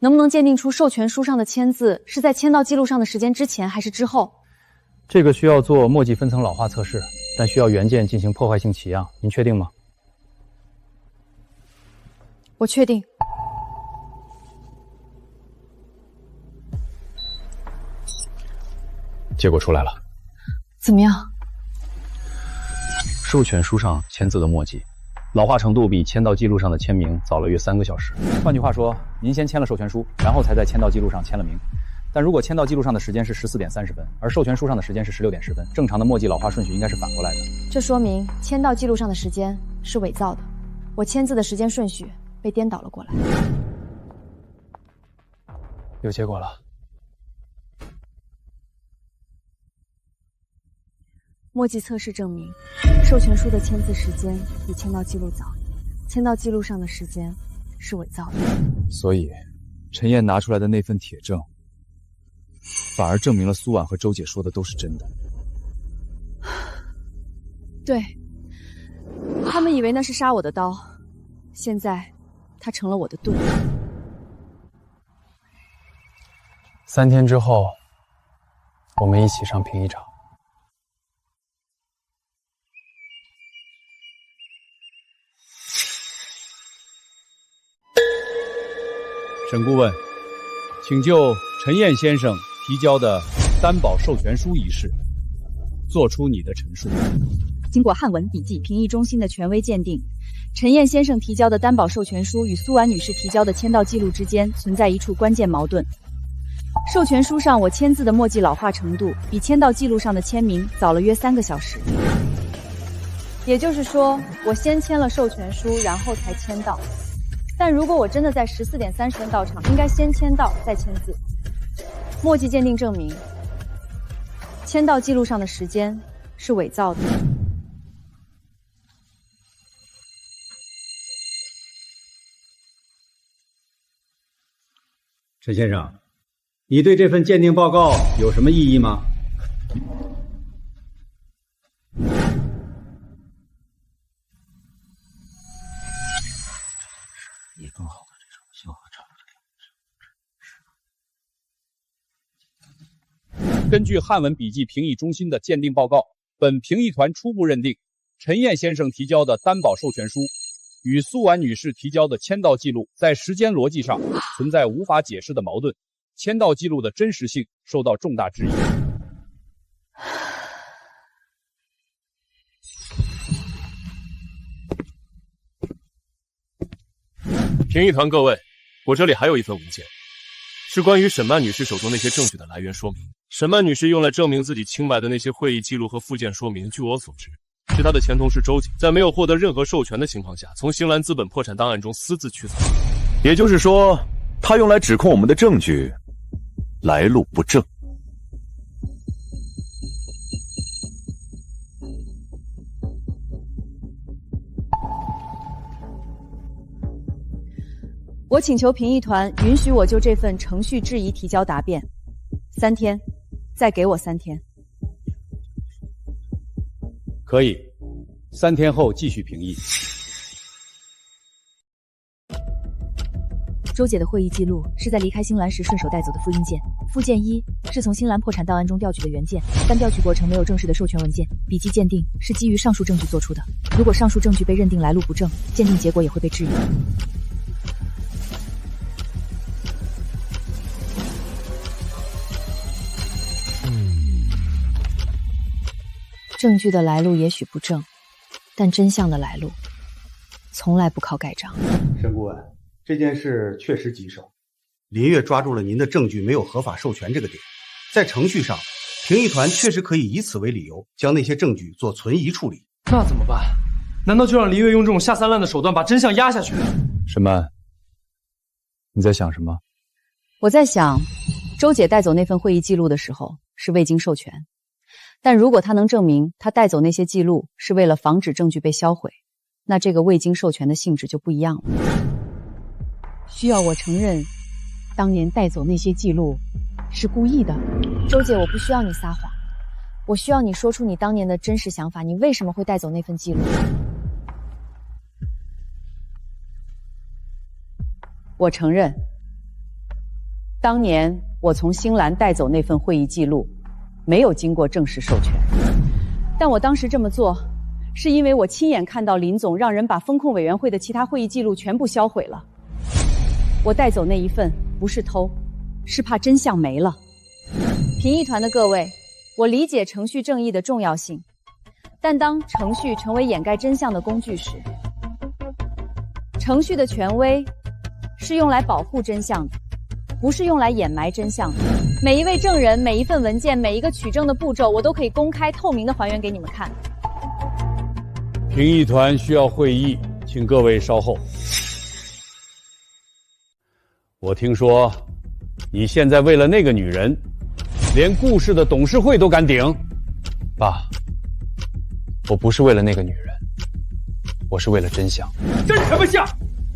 能不能鉴定出授权书上的签字是在签到记录上的时间之前还是之后？这个需要做墨迹分层老化测试，但需要原件进行破坏性起样，您确定吗？我确定。结果出来了。怎么样？授权书上签字的墨迹，老化程度比签到记录上的签名早了约3个小时。换句话说，您先签了授权书，然后才在签到记录上签了名。但如果签到记录上的时间是14点30分，而授权书上的时间是16点10分，正常的墨迹老化顺序应该是反过来的。这说明签到记录上的时间是伪造的，我签字的时间顺序被颠倒了过来。有结果了。墨迹测试证明，授权书的签字时间比签到记录早，签到记录上的时间是伪造的。所以，陈燕拿出来的那份铁证，反而证明了苏婉和周姐说的都是真的。对，他们以为那是杀我的刀，现在它成了我的盾。3天之后，我们一起上评议场。沈顾问，请就陈燕先生提交的担保授权书一事做出你的陈述。经过汉文笔记评议中心的权威鉴定，陈燕先生提交的担保授权书与苏婉女士提交的签到记录之间存在一处关键矛盾。授权书上我签字的墨迹老化程度比签到记录上的签名早了约3个小时，也就是说，我先签了授权书，然后才签到。但如果我真的在14点30分到场，应该先签到再签字。墨迹鉴定证明，签到记录上的时间是伪造的，陈先生，你对这份鉴定报告有什么异议吗？以更好的这种效果产生。根据汉文笔记评议中心的鉴定报告，本评议团初步认定，陈燕先生提交的担保授权书与苏婉女士提交的签到记录在时间逻辑上存在无法解释的矛盾，签到记录的真实性受到重大质疑。评议团各位，我这里还有一份文件，是关于沈曼女士手中那些证据的来源说明。沈曼女士用来证明自己清白的那些会议记录和附件说明，据我所知，是她的前同事周瑾在没有获得任何授权的情况下，从星兰资本破产档案中私自取草。也就是说，他用来指控我们的证据来路不正。我请求评议团允许我就这份程序质疑提交答辩，3天，再给我3天。可以，3天后继续评议。周姐的会议记录是在离开星兰时顺手带走的复印件，附件1是从星兰破产档案中调取的原件，但调取过程没有正式的授权文件。笔迹鉴定是基于上述证据做出的，如果上述证据被认定来路不正，鉴定结果也会被质疑。证据的来路也许不正，但真相的来路从来不靠盖章。沈顾问，这件事确实棘手。林月抓住了您的证据没有合法授权这个点，在程序上，评议团确实可以以此为理由，将那些证据做存疑处理。那怎么办？难道就让林月用这种下三滥的手段把真相压下去？沈曼，你在想什么？我在想，周姐带走那份会议记录的时候是未经授权。但如果他能证明他带走那些记录是为了防止证据被销毁，那这个未经授权的性质就不一样了。需要我承认，当年带走那些记录是故意的。周姐，我不需要你撒谎，我需要你说出你当年的真实想法，你为什么会带走那份记录？我承认，当年我从星兰带走那份会议记录没有经过正式授权，但我当时这么做，是因为我亲眼看到林总让人把风控委员会的其他会议记录全部销毁了。我带走那一份不是偷，是怕真相没了。评议团的各位，我理解程序正义的重要性，但当程序成为掩盖真相的工具时，程序的权威是用来保护真相的，不是用来掩埋真相的。每一位证人、每一份文件、每一个取证的步骤，我都可以公开透明的还原给你们看。评议团需要会议，请各位稍后。我听说，你现在为了那个女人，连顾氏的董事会都敢顶。爸，我不是为了那个女人，我是为了真相。真什么相？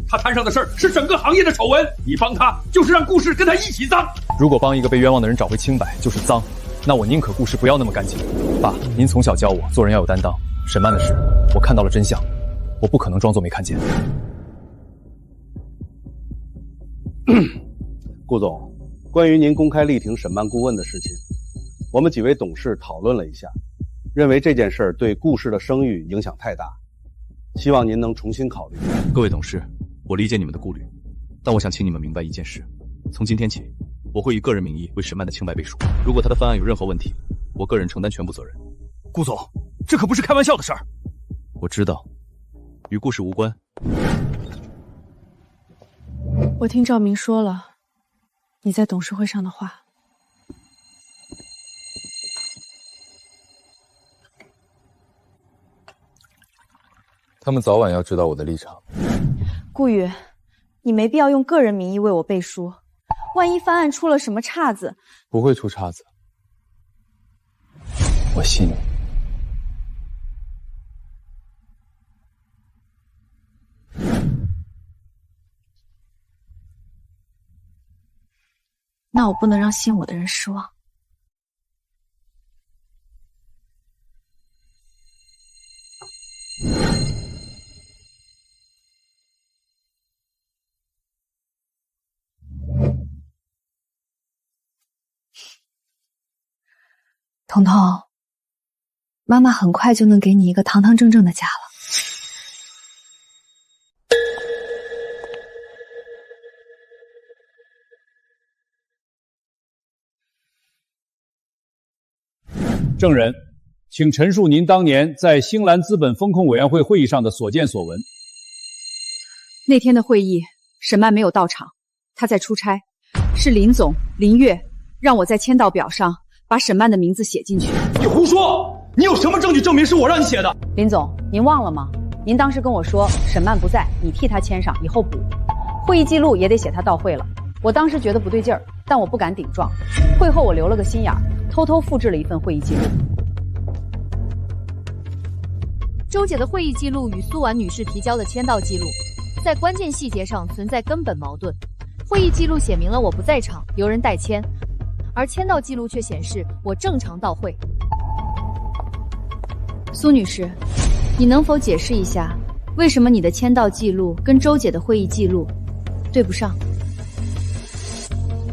他摊上的事儿是整个行业的丑闻，你帮他就是让顾氏跟他一起脏。如果帮一个被冤枉的人找回清白就是脏，那我宁可顾氏不要那么干净。爸，您从小教我做人要有担当，沈曼的事我看到了真相，我不可能装作没看见。顾总，关于您公开力挺沈曼顾问的事情，我们几位董事讨论了一下，认为这件事儿对顾氏的声誉影响太大，希望您能重新考虑。各位董事，我理解你们的顾虑，但我想请你们明白一件事：从今天起，我会以个人名义为沈曼的清白背书。如果他的方案有任何问题，我个人承担全部责任。顾总，这可不是开玩笑的事儿。我知道，与顾氏无关。我听赵明说了你在董事会上的话。他们早晚要知道我的立场。顾宇，你没必要用个人名义为我背书，万一方案出了什么岔子。不会出岔子，我信你。那我不能让信我的人失望。彤彤，妈妈很快就能给你一个堂堂正正的家了。证人，请陈述您当年在兴兰资本风控委员会会议上的所见所闻。那天的会议，沈曼没有到场，他在出差，是林总林月让我在签到表上把沈曼的名字写进去。你胡说！你有什么证据证明是我让你写的？林总，您忘了吗？您当时跟我说沈曼不在，你替他签上，以后补。会议记录也得写他到会了。我当时觉得不对劲儿，但我不敢顶撞。会后我留了个心眼儿，偷偷复制了一份会议记录。周姐的会议记录与苏婉女士提交的签到记录，在关键细节上存在根本矛盾。会议记录写明了我不在场，由人代签，而签到记录却显示我正常到会。苏女士，你能否解释一下，为什么你的签到记录跟周姐的会议记录对不上？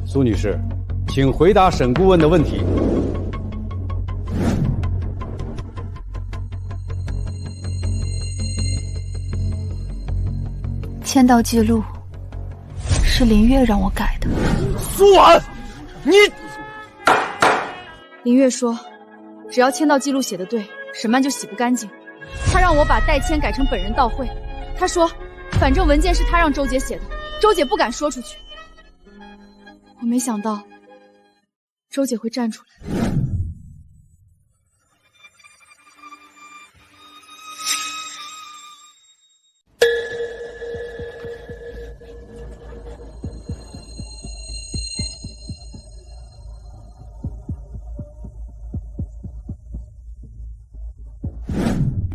苏女士，请回答沈顾问的问题。签到记录是林月让我改的。苏婉，你……林月说，只要签到记录写的对，沈曼就洗不干净。他让我把代签改成本人到会。他说，反正文件是他让周姐写的，周姐不敢说出去。我没想到，周姐会站出来。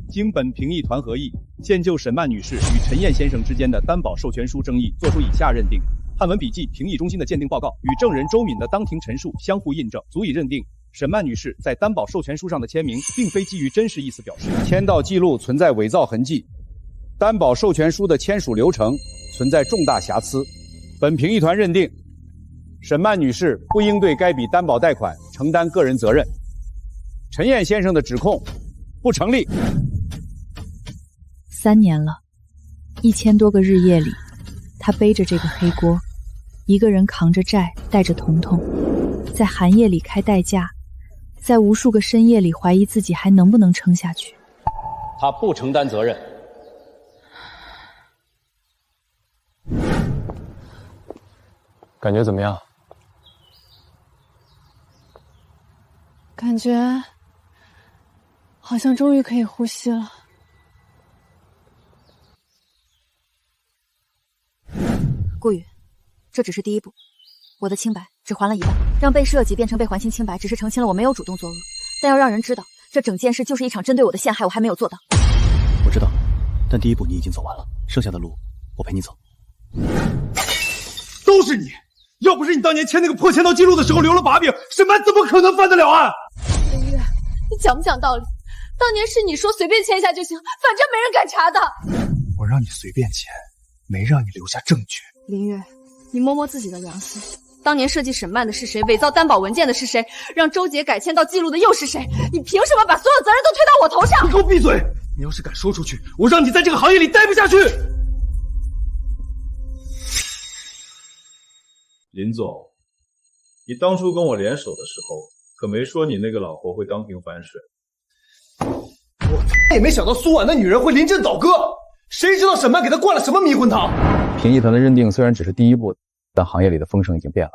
经本评议团合议，现就沈曼女士与陈燕先生之间的担保授权书争议作出以下认定：汉文笔记评议中心的鉴定报告与证人周敏的当庭陈述相互印证，足以认定沈曼女士在担保授权书上的签名并非基于真实意思表示。签到记录存在伪造痕迹，担保授权书的签署流程存在重大瑕疵。本评议团认定，沈曼女士不应对该笔担保贷款承担个人责任。陈燕先生的指控不成立。3年了，1000多个日夜里，他背着这个黑锅，一个人扛着债，带着彤彤，在寒夜里开代驾，在无数个深夜里怀疑自己还能不能撑下去。他不承担责任。感觉怎么样？感觉好像终于可以呼吸了。顾宇，这只是第一步，我的清白只还了一半，让被设计变成被还清清白，只是澄清了我没有主动作恶，但要让人知道这整件事就是一场针对我的陷害，我还没有做到。我知道，但第一步你已经走完了，剩下的路我陪你走。都是你！要不是你当年签那个破签到记录的时候留了把柄，沈曼怎么可能翻得了案？林月，你讲不讲道理？当年是你说随便签一下就行，反正没人敢查的。我让你随便签，没让你留下证据。林月，你摸摸自己的良心，当年设计沈曼的是谁？伪造担保文件的是谁？让周姐改签到记录的又是谁？你凭什么把所有责任都推到我头上？你给我闭嘴！你要是敢说出去，我让你在这个行业里待不下去。林总，你当初跟我联手的时候，可没说你那个老婆会当庭反审。我也没想到苏婉那女人会临阵倒戈，谁知道沈曼给她灌了什么迷魂汤？评议团的认定虽然只是第一步，但行业里的风声已经变了。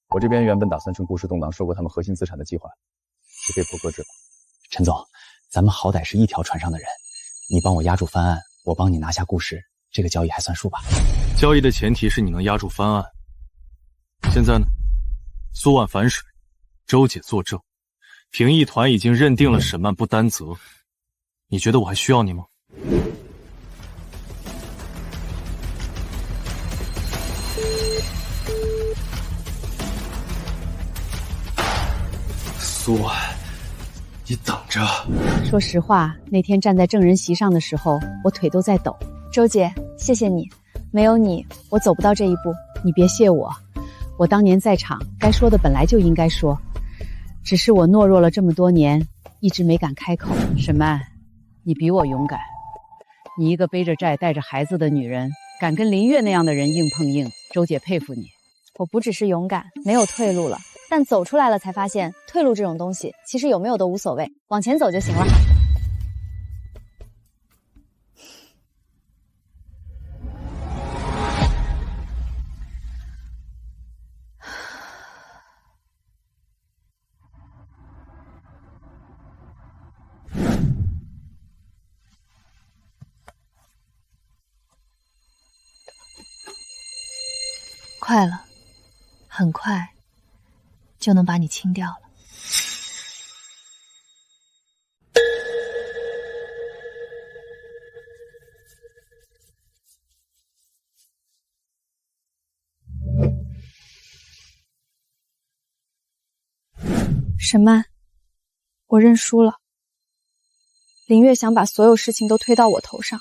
我这边原本打算趁股市动荡收购他们核心资产的计划，也被迫搁置了。陈总，咱们好歹是一条船上的人，你帮我压住翻案，我帮你拿下顾氏，这个交易还算数吧？交易的前提是你能压住翻案。现在呢，苏婉反水，周姐作证，评议团已经认定了沈曼不担责，你觉得我还需要你吗？苏婉，你等着。说实话，那天站在证人席上的时候，我腿都在抖。周姐，谢谢你，没有你，我走不到这一步。你别谢我，我当年在场，该说的本来就应该说，只是我懦弱了这么多年，一直没敢开口。沈曼，你比我勇敢，你一个背着债带着孩子的女人，敢跟林月那样的人硬碰硬，周姐佩服你。我不只是勇敢，没有退路了，但走出来了才发现，退路这种东西，其实有没有都无所谓，往前走就行了。快了，很快就能把你清掉了。沈曼，我认输了。林月想把所有事情都推到我头上，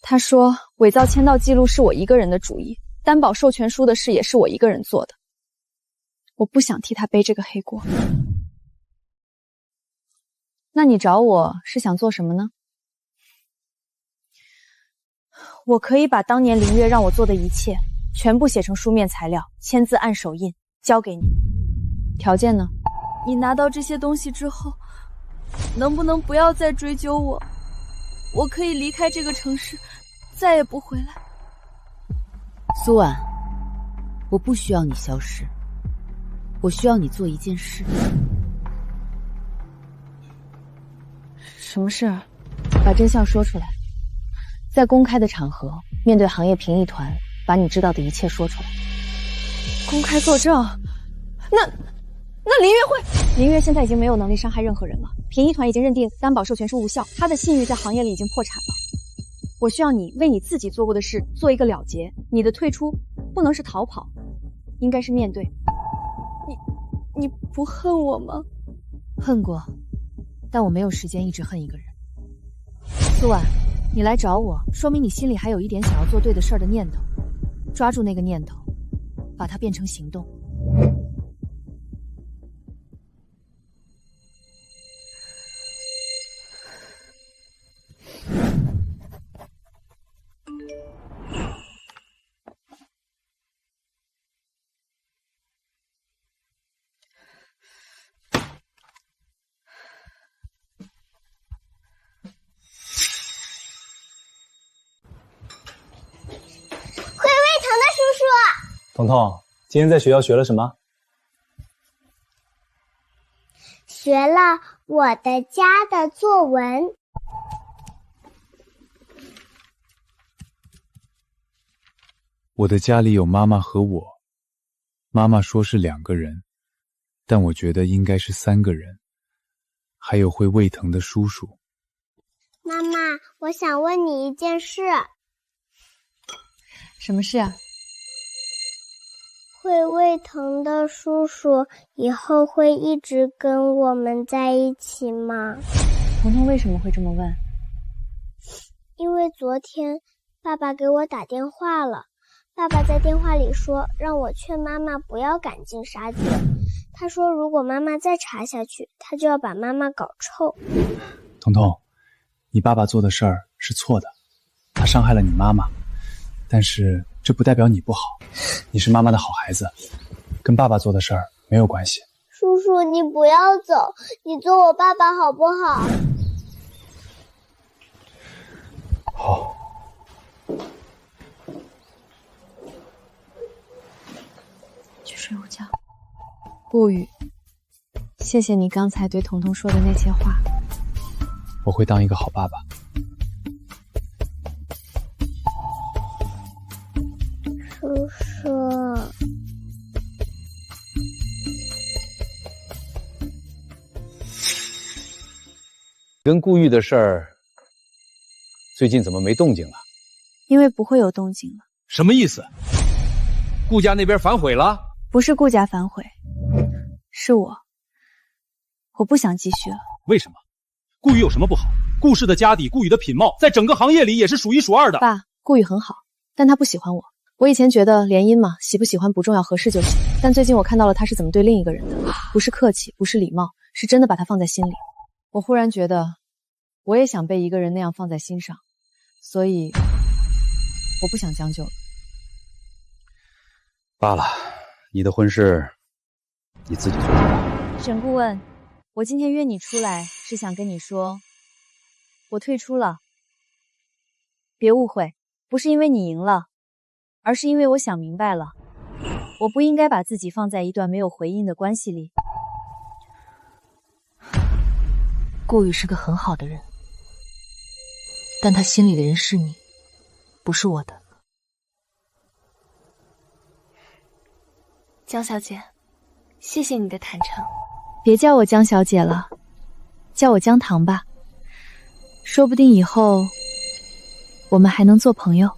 他说伪造签到记录是我一个人的主意，担保授权书的事也是我一个人做的。我不想替他背这个黑锅。那你找我是想做什么呢？我可以把当年林月让我做的一切全部写成书面材料，签字按手印交给你。条件呢？你拿到这些东西之后，能不能不要再追究我？我可以离开这个城市，再也不回来。苏婉，我不需要你消失，我需要你做一件事。什么事？把真相说出来，在公开的场合，面对行业评议团，把你知道的一切说出来。公开作证？那林月会？林月现在已经没有能力伤害任何人了，评议团已经认定担保授权书无效，他的信誉在行业里已经破产了。我需要你为你自己做过的事做一个了结，你的退出不能是逃跑，应该是面对。你不恨我吗？恨过，但我没有时间一直恨一个人。苏婉，你来找我，说明你心里还有一点想要做对的事儿的念头。抓住那个念头，把它变成行动。彤彤，今天在学校学了什么？学了我的家的作文。我的家里有妈妈和我，妈妈说是2个人，但我觉得应该是3个人，还有会胃疼的叔叔。妈妈，我想问你一件事。什么事啊？会胃疼的叔叔以后会一直跟我们在一起吗？彤彤为什么会这么问？因为昨天爸爸给我打电话了，爸爸在电话里说让我劝妈妈不要赶尽杀绝。他说如果妈妈再查下去，他就要把妈妈搞臭。彤彤，你爸爸做的事儿是错的，他伤害了你妈妈，但是这不代表你不好，你是妈妈的好孩子，跟爸爸做的事儿没有关系。叔叔，你不要走，你做我爸爸好不好？好。去睡午觉。顾宇，谢谢你刚才对彤彤说的那些话。我会当一个好爸爸。叔叔，跟顾玉的事儿，最近怎么没动静了？因为不会有动静了。什么意思？顾家那边反悔了？不是顾家反悔，是我。我不想继续了。为什么？顾宇有什么不好？顾氏的家底，顾宇的品貌，在整个行业里也是数一数二的。爸，顾宇很好，但他不喜欢我。我以前觉得联姻嘛，喜不喜欢不重要，合适就行。但最近我看到了他是怎么对另一个人的，不是客气，不是礼貌，是真的把他放在心里。我忽然觉得，我也想被一个人那样放在心上，所以我不想将就了。罢了，你的婚事你自己做主吧。沈顾问，我今天约你出来是想跟你说，我退出了。别误会，不是因为你赢了，而是因为我想明白了，我不应该把自己放在一段没有回应的关系里。顾宇是个很好的人，但他心里的人是你，不是我的。江小姐，谢谢你的坦诚。别叫我江小姐了，叫我江棠吧。说不定以后我们还能做朋友。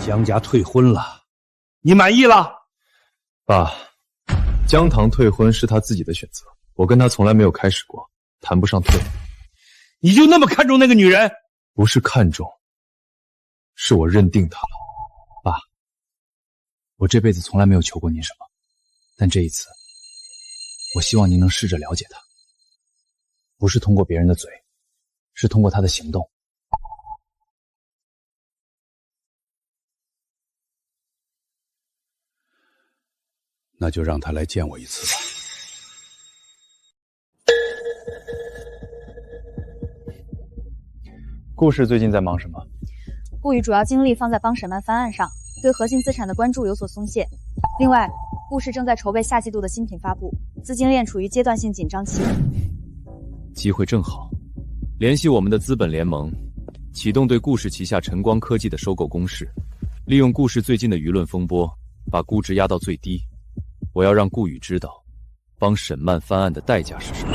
江家退婚了，你满意了？爸，江棠退婚是他自己的选择，我跟他从来没有开始过，谈不上退。你就那么看重那个女人？不是看重，是我认定她了。爸，我这辈子从来没有求过您什么，但这一次，我希望您能试着了解她，不是通过别人的嘴，是通过她的行动。那就让她来见我一次吧。顾氏最近在忙什么？顾宇主要精力放在帮沈曼翻案上，对核心资产的关注有所松懈。另外，顾氏正在筹备下季度的新品发布，资金链处于阶段性紧张期。机会正好，联系我们的资本联盟，启动对顾氏旗下晨光科技的收购攻势，利用顾氏最近的舆论风波，把估值压到最低。我要让顾宇知道，帮沈曼翻案的代价是什么。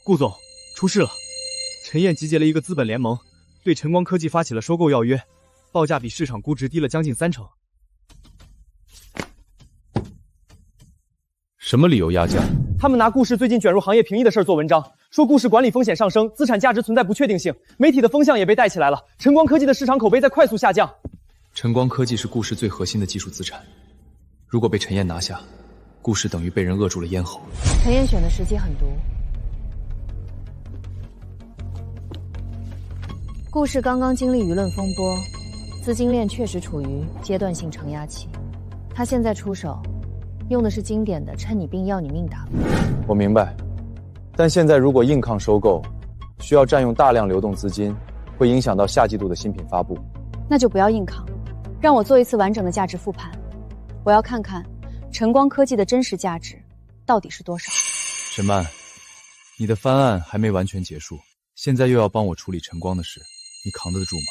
顾总，出事了！陈燕集结了一个资本联盟，对晨光科技发起了收购要约，报价比市场估值低了将近30%。什么理由压价？他们拿顾氏最近卷入行业评议的事做文章，说顾氏管理风险上升，资产价值存在不确定性，媒体的风向也被带起来了，晨光科技的市场口碑在快速下降。晨光科技是顾氏最核心的技术资产，如果被陈燕拿下，顾氏等于被人扼住了咽喉。陈燕选的时机很毒。顾氏刚刚经历舆论风波，资金链确实处于阶段性承压期。他现在出手，用的是经典的趁你病要你命打法。我明白，但现在如果硬抗收购，需要占用大量流动资金，会影响到下季度的新品发布。那就不要硬抗，让我做一次完整的价值复盘。我要看看晨光科技的真实价值到底是多少。沈曼，你的翻案还没完全结束，现在又要帮我处理晨光的事，你扛得住吗？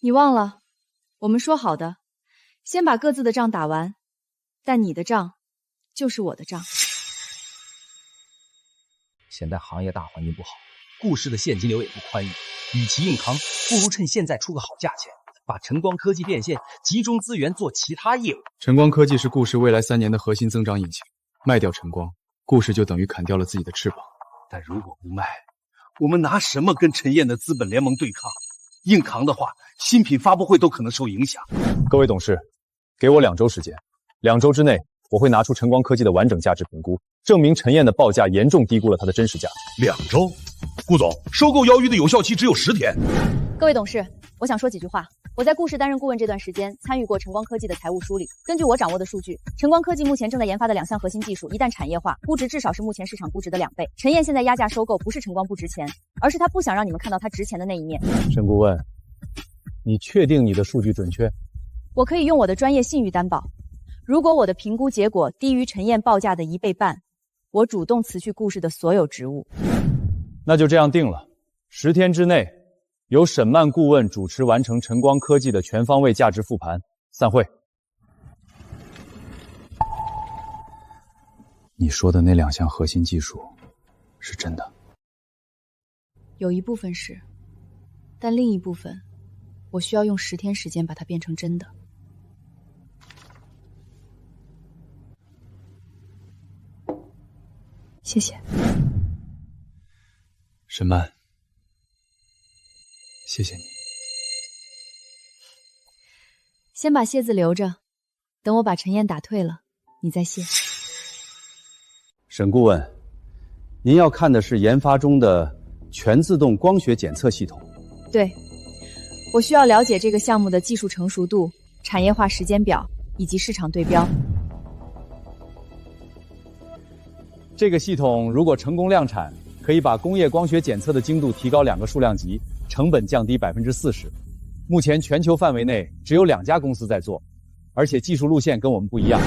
你忘了，我们说好的，先把各自的账打完，但你的账就是我的账。现在行业大环境不好，顾氏的现金流也不宽裕，与其硬扛，不如趁现在出个好价钱，把晨光科技变现，集中资源做其他业务。晨光科技是顾氏未来3年的核心增长引擎，卖掉晨光，顾氏就等于砍掉了自己的翅膀。但如果不卖，我们拿什么跟陈燕的资本联盟对抗？硬扛的话，新品发布会都可能受影响。各位董事，给我2周时间，2周之内我会拿出晨光科技的完整价值评估，证明陈燕的报价严重低估了它的真实价值。2周？顾总，收购邀约的有效期只有10天。各位董事，我想说几句话。我在顾氏担任顾问这段时间，参与过晨光科技的财务梳理。根据我掌握的数据，晨光科技目前正在研发的2项核心技术，一旦产业化，估值至少是目前市场估值的2倍。陈燕现在压价收购，不是晨光不值钱，而是他不想让你们看到他值钱的那一面。沈顾问，你确定你的数据准确？我可以用我的专业信誉担保，如果我的评估结果低于陈燕报价的1倍半，我主动辞去顾氏的所有职务。那就这样定了，10天之内，由沈曼顾问主持完成晨光科技的全方位价值复盘。散会。你说的那2项核心技术是真的？有一部分是，但另一部分我需要用10天时间把它变成真的。谢谢。沈曼，谢谢你。先把谢字留着，等我把陈燕打退了，你再谢。沈顾问，您要看的是研发中的全自动光学检测系统。对，我需要了解这个项目的技术成熟度、产业化时间表以及市场对标。这个系统如果成功量产，可以把工业光学检测的精度提高2个数量级，成本降低40%。目前全球范围内只有2家公司在做，而且技术路线跟我们不一样。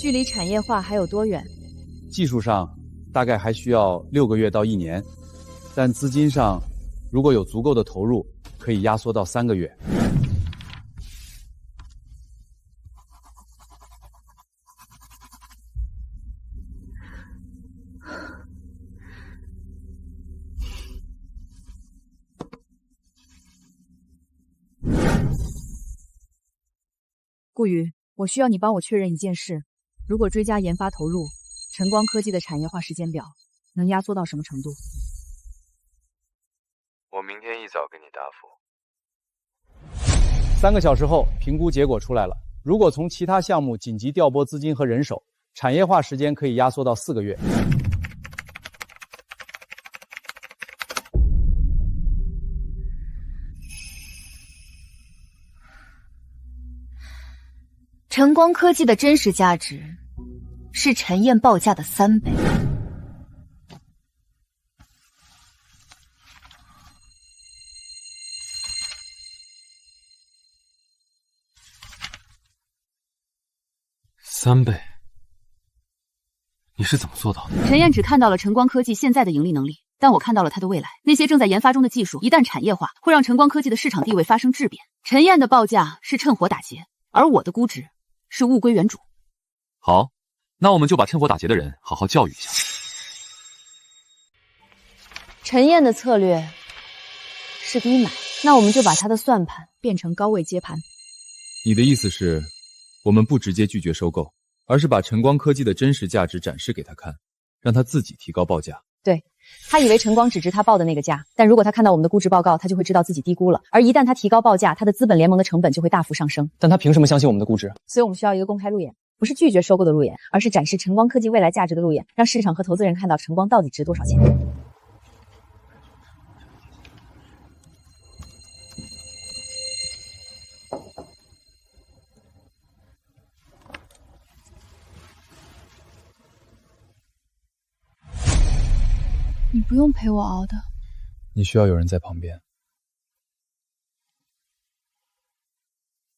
距离产业化还有多远？技术上大概还需要6个月到1年，但资金上如果有足够的投入，可以压缩到3个月。顾宇，我需要你帮我确认一件事：如果追加研发投入，晨光科技的产业化时间表能压缩到什么程度？我明天一早给你答复。 3个小时后，评估结果出来了。如果从其他项目紧急调拨资金和人手，产业化时间可以压缩到4个月。晨光科技的真实价值是陈燕报价的3倍。3倍？你是怎么做到的？陈燕只看到了晨光科技现在的盈利能力，但我看到了它的未来。那些正在研发中的技术，一旦产业化，会让晨光科技的市场地位发生质变。陈燕的报价是趁火打劫，而我的估值是物归原主。好，那我们就把趁火打劫的人好好教育一下。陈燕的策略是低买，那我们就把他的算盘变成高位接盘。你的意思是，我们不直接拒绝收购，而是把晨光科技的真实价值展示给他看，让他自己提高报价。对，他以为晨光只值他报的那个价，但如果他看到我们的估值报告，他就会知道自己低估了。而一旦他提高报价，他的资本联盟的成本就会大幅上升。但他凭什么相信我们的估值？所以我们需要一个公开路演，不是拒绝收购的路演，而是展示晨光科技未来价值的路演，让市场和投资人看到晨光到底值多少钱。你不用陪我熬的。你需要有人在旁边。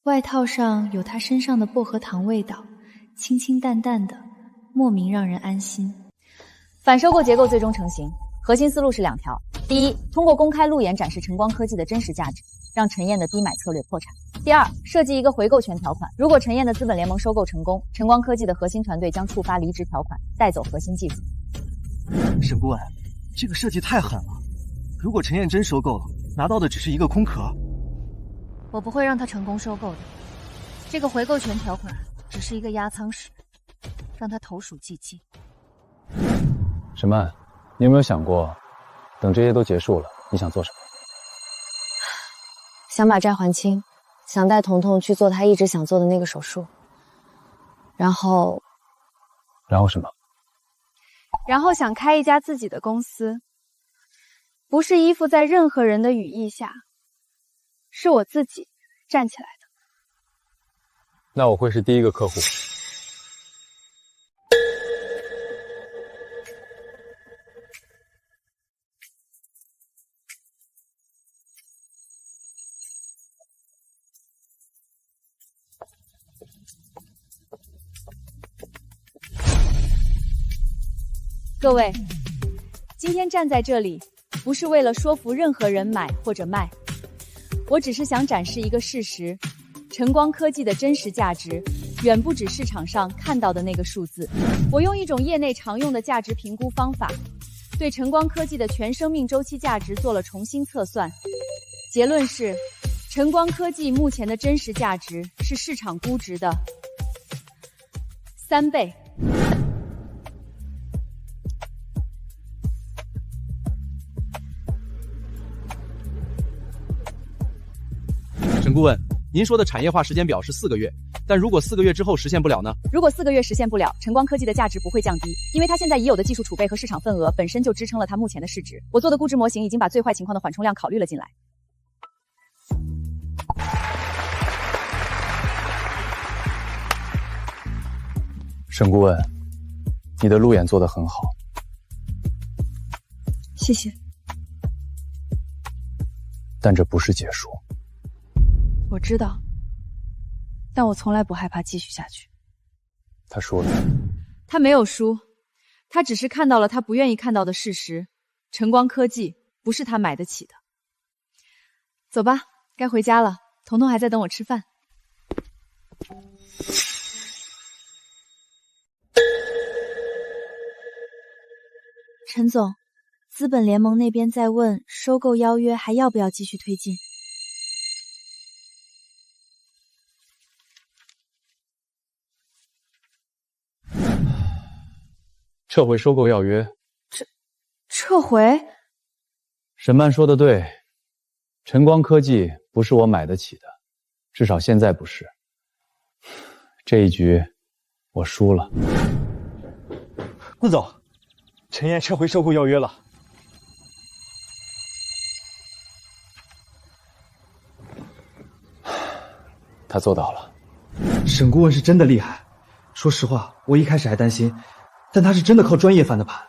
外套上有他身上的薄荷糖味道，清清淡淡的，莫名让人安心。反收购结构最终成型，核心思路是2条：第一，通过公开路演展示晨光科技的真实价值，让陈燕的低买策略破产；第二，设计一个回购权条款，如果陈燕的资本联盟收购成功，晨光科技的核心团队将触发离职条款，带走核心技术。沈顾问，这个设计太狠了，如果陈燕真收购了，拿到的只是一个空壳。我不会让他成功收购的，这个回购权条款只是一个压舱石，让他投鼠忌器。沈曼，你有没有想过，等这些都结束了，你想做什么？想把债还清，想带彤彤去做她一直想做的那个手术，然后什么？然后想开一家自己的公司，不是依附在任何人的羽翼下，是我自己站起来的。那我会是第一个客户。各位，今天站在这里，不是为了说服任何人买或者卖，我只是想展示一个事实：晨光科技的真实价值远不止市场上看到的那个数字。我用一种业内常用的价值评估方法，对晨光科技的全生命周期价值做了重新测算，结论是，晨光科技目前的真实价值是市场估值的3倍。沈顾问，您说的产业化时间表是4个月，但如果4个月之后实现不了呢？如果4个月实现不了，晨光科技的价值不会降低，因为它现在已有的技术储备和市场份额本身就支撑了它目前的市值。我做的估值模型已经把最坏情况的缓冲量考虑了进来。沈顾问，你的路演做得很好，谢谢。但这不是结束。我知道，但我从来不害怕继续下去。他输了。他没有输，他只是看到了他不愿意看到的事实。晨光科技不是他买得起的。走吧，该回家了。彤彤还在等我吃饭。陈总，资本联盟那边在问收购邀约还要不要继续推进。撤回收购要约。撤回？沈曼说的对，晨光科技不是我买得起的，至少现在不是。这一局我输了。顾总，陈燕撤回收购要约了。他做到了。沈顾问是真的厉害，说实话，我一开始还担心，但他是真的靠专业翻的盘。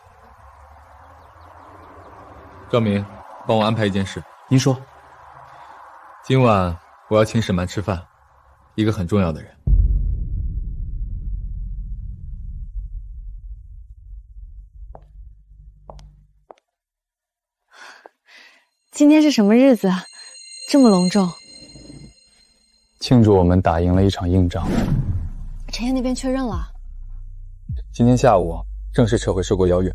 赵明，帮我安排一件事。您说。今晚我要请沈曼吃饭，一个很重要的人。今天是什么日子啊？这么隆重。庆祝我们打赢了一场硬仗。陈燕那边确认了。今天下午正式撤回收购邀约。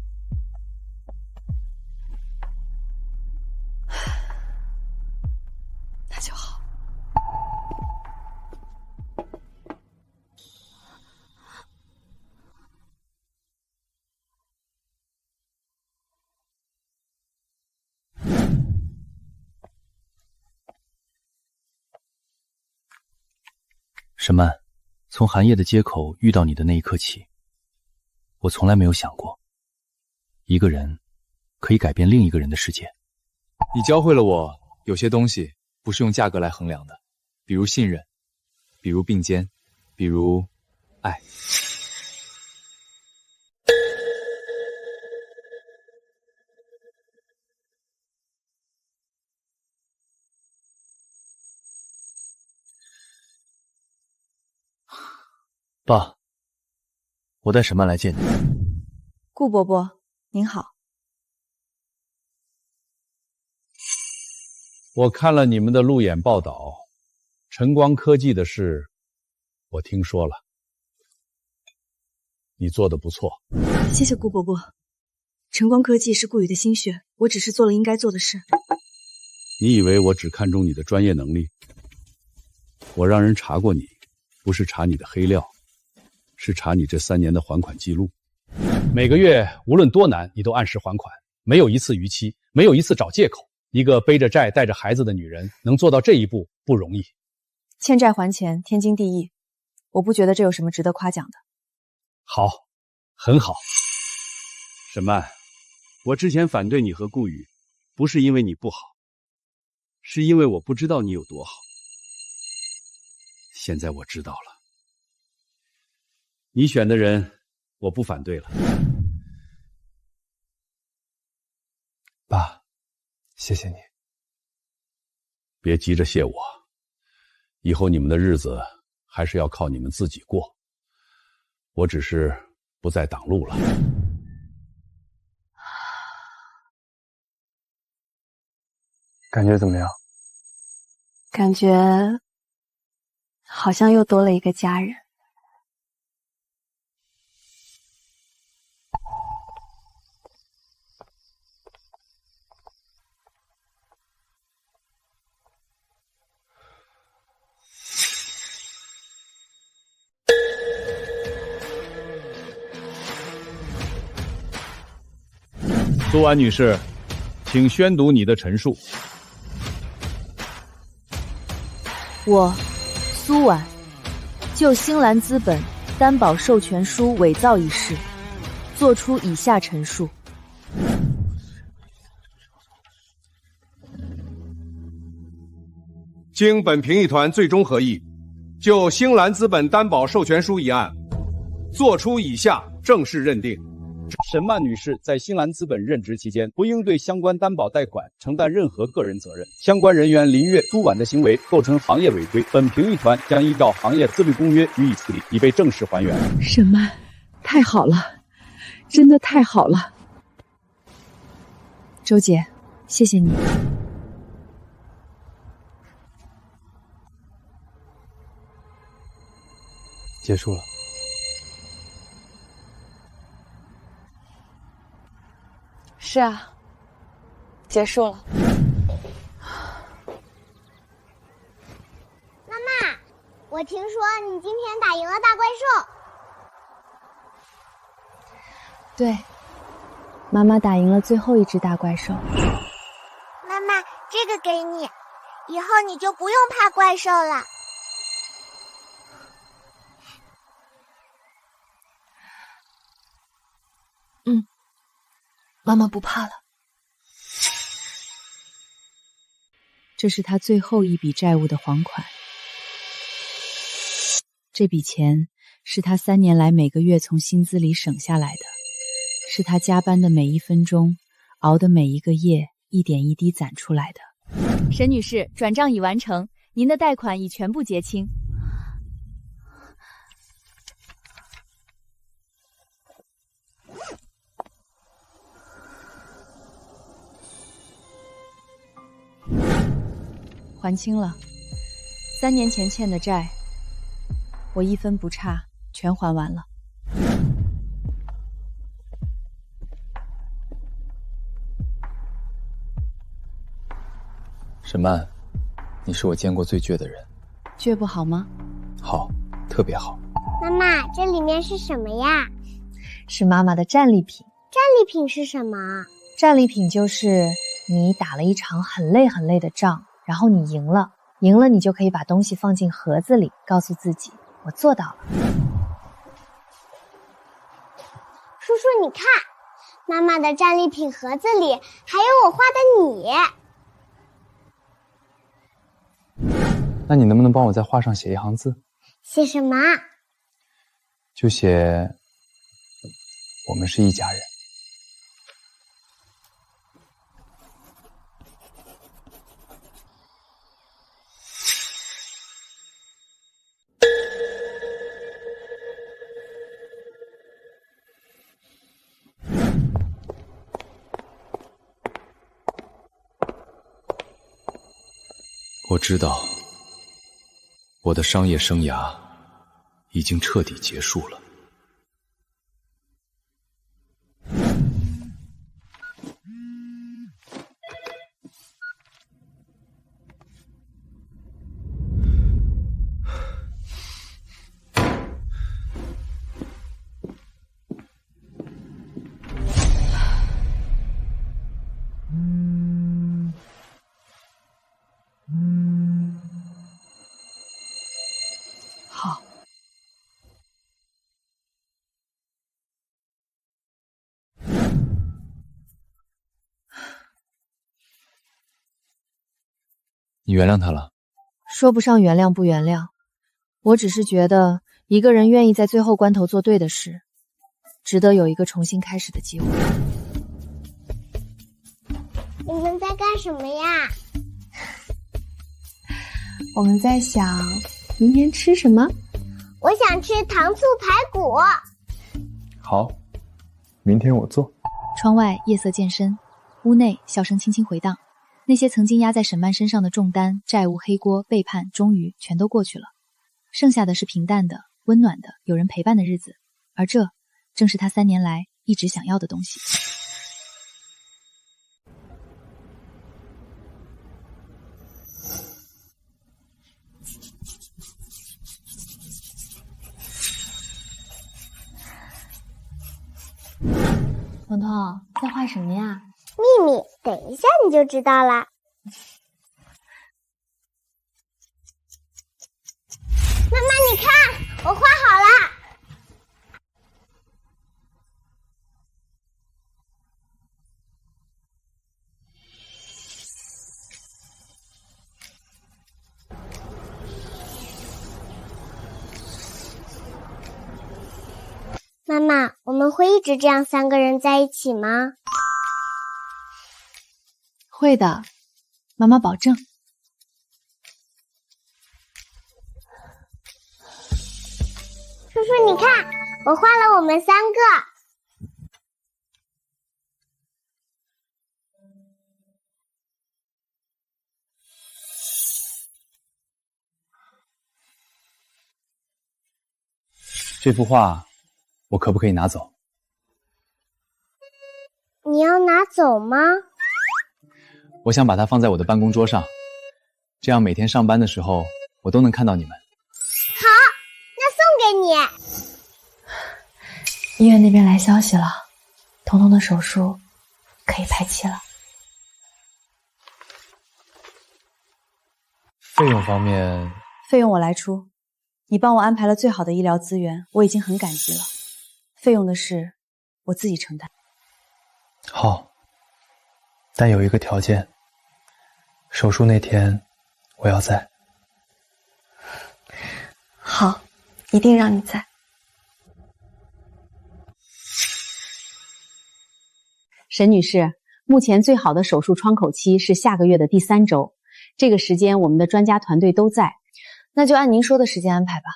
那就好。沈曼，从寒夜的街口遇到你的那一刻起，我从来没有想过，一个人可以改变另一个人的世界。你教会了我，有些东西不是用价格来衡量的，比如信任，比如并肩，比如爱。爸，我带沈曼来见你。顾伯伯，您好。我看了你们的路演报道，晨光科技的事，我听说了。你做得不错。谢谢顾伯伯。晨光科技是顾宇的心血，我只是做了应该做的事。你以为我只看重你的专业能力？我让人查过你，不是查你的黑料，是查你这3年的还款记录。每个月无论多难，你都按时还款，没有一次逾期，没有一次找借口。一个背着债带着孩子的女人能做到这一步不容易。欠债还钱，天经地义，我不觉得这有什么值得夸奖的。好，很好。沈曼，我之前反对你和顾宇，不是因为你不好，是因为我不知道你有多好。现在我知道了，你选的人，我不反对了。爸，谢谢你。别急着谢我，以后你们的日子还是要靠你们自己过。我只是不再挡路了。感觉怎么样？感觉好像又多了一个家人。苏婉女士，请宣读你的陈述。我，苏婉，就星兰资本担保授权书伪造一事，作出以下陈述。经本评议团最终合议，就星兰资本担保授权书一案，作出以下正式认定：沈曼女士在星兰资本任职期间，不应对相关担保贷款承担任何个人责任。相关人员林月、苏婉的行为构成行业违规，本评议团将依照行业自律公约予以处理，以备正式还原。沈曼，太好了，真的太好了。周姐，谢谢你。结束了。是啊，结束了。妈妈，我听说你今天打赢了大怪兽。对，妈妈打赢了最后一只大怪兽。妈妈，这个给你，以后你就不用怕怪兽了。妈妈不怕了。这是他最后一笔债务的还款。这笔钱是他3年来每个月从薪资里省下来的，是他加班的每一分钟，熬的每一个夜，一点一滴攒出来的。沈女士，转账已完成，您的贷款已全部结清。还清了，3年前欠的债，我一分不差全还完了。沈曼，你是我见过最倔的人。倔不好吗？好，特别好。妈妈，这里面是什么呀？是妈妈的战利品。战利品是什么？战利品就是你打了一场很累很累的仗，然后你赢了，你就可以把东西放进盒子里，告诉自己我做到了。叔叔，你看，妈妈的战利品盒子里还有我画的你。那你能不能帮我在画上写一行字？写什么？就写我们是一家人。我知道，我的商业生涯已经彻底结束了。好。你原谅他了？说不上原谅不原谅，我只是觉得一个人愿意在最后关头做对的事，值得有一个重新开始的机会。你们在干什么呀？我们在想明天吃什么。我想吃糖醋排骨。好，明天我做。窗外夜色渐深，屋内笑声轻轻回荡。那些曾经压在沈曼身上的重担、债务、黑锅、背叛，终于全都过去了，剩下的是平淡的、温暖的、有人陪伴的日子，而这正是他3年来一直想要的东西。彤彤在画什么呀？秘密，等一下你就知道了。妈妈，你看，我画好了。妈妈，我们会一直这样3个人在一起吗？会的，妈妈保证。叔叔，你看，我画了我们3个。这幅画，我可不可以拿走？你要拿走吗？我想把它放在我的办公桌上，这样每天上班的时候，我都能看到你们。好，那送给你。医院那边来消息了，彤彤的手术可以排期了。费用方面，费用我来出，你帮我安排了最好的医疗资源，我已经很感激了。费用的事，我自己承担。好，但有一个条件，手术那天我要在。好，一定让你在。沈女士，目前最好的手术窗口期是下个月的第3周，这个时间我们的专家团队都在，那就按您说的时间安排吧。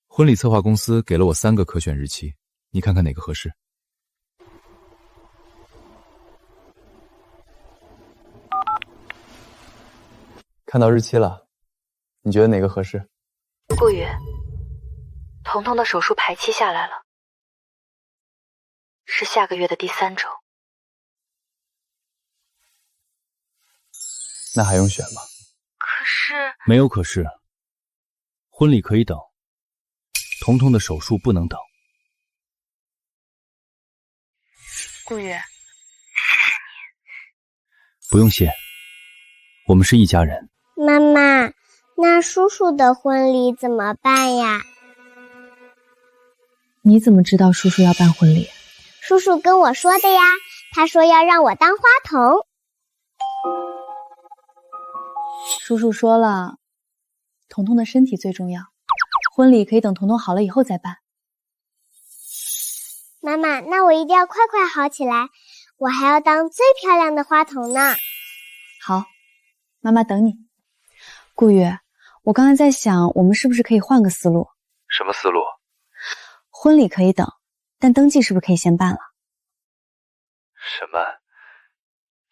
婚礼策划公司给了我3个可选日期，你看看哪个合适？看到日期了，你觉得哪个合适？顾宇，彤彤的手术排期下来了，是下个月的第3周。那还用选吗？可是……没有可是，婚礼可以等，彤彤的手术不能等。顾宇，不用谢，我们是一家人。妈妈，那叔叔的婚礼怎么办呀？你怎么知道叔叔要办婚礼？叔叔跟我说的呀，他说要让我当花童。叔叔说了，彤彤的身体最重要，婚礼可以等彤彤好了以后再办。妈妈，那我一定要快快好起来，我还要当最漂亮的花童呢。好，妈妈等你。顾宇，我刚才在想，我们是不是可以换个思路？什么思路？婚礼可以等，但登记是不是可以先办了？沈曼，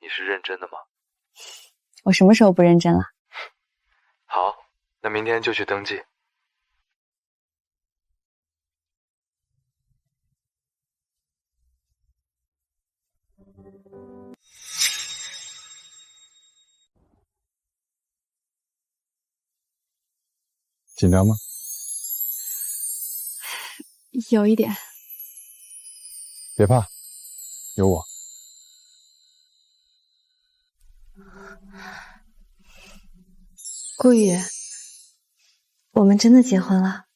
你是认真的吗？我什么时候不认真了？好，那明天就去登记。紧张吗？有一点。别怕，有我。顾宇，我们真的结婚了。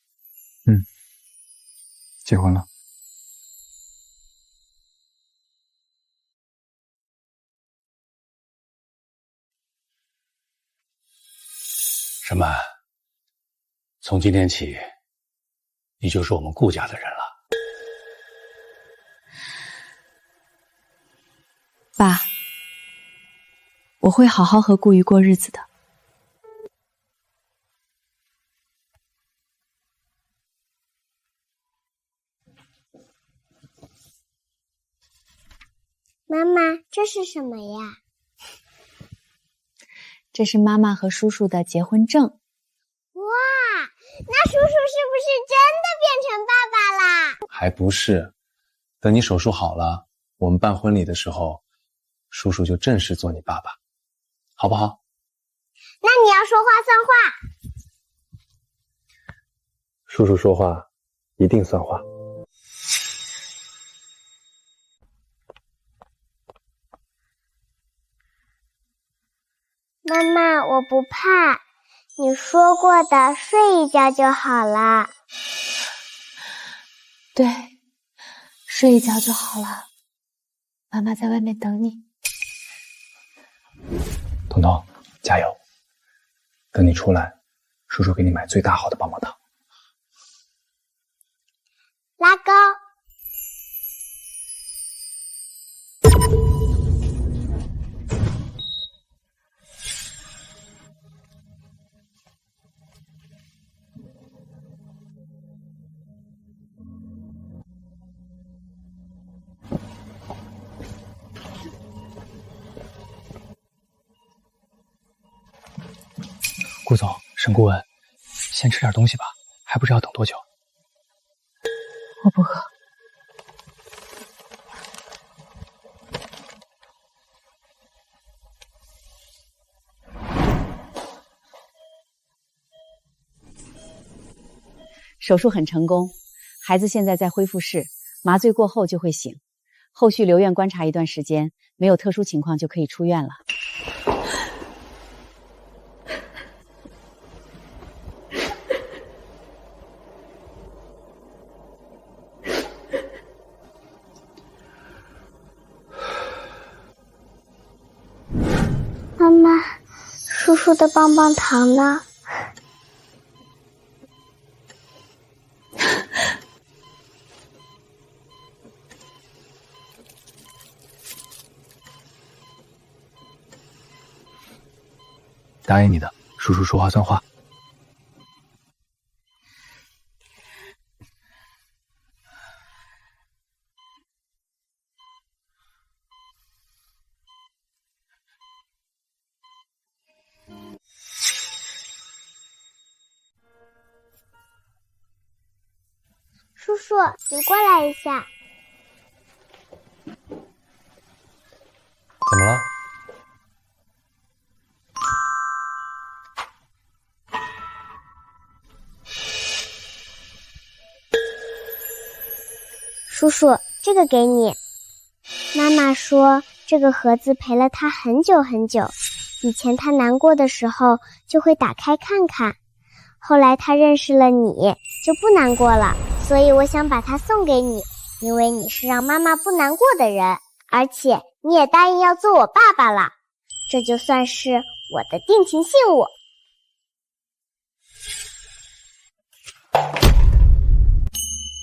结婚了。沈曼，从今天起，你就是我们顾家的人了。爸，我会好好和顾宇过日子的。妈妈，这是什么呀？这是妈妈和叔叔的结婚证。哇，那叔叔是不是真的变成爸爸啦？还不是，等你手术好了，我们办婚礼的时候，叔叔就正式做你爸爸，好不好？那你要说话算话。叔叔说话一定算话。妈妈，我不怕，你说过的，睡一觉就好了。对，睡一觉就好了。妈妈在外面等你。彤彤，加油！等你出来，叔叔给你买最大号的棒棒糖。拉钩。顾总，沈顾问，先吃点东西吧，还不知道等多久。我不饿。手术很成功，孩子现在在恢复室，麻醉过后就会醒，后续留院观察一段时间，没有特殊情况就可以出院了。妈妈，叔叔的棒棒糖呢？答应你的，叔叔说话算话。叔叔，你过来一下。怎么了？叔叔，这个给你。妈妈说这个盒子陪了她很久很久，以前她难过的时候就会打开看看，后来她认识了你，就不难过了，所以我想把它送给你，因为你是让妈妈不难过的人，而且你也答应要做我爸爸了，这就算是我的定情信物。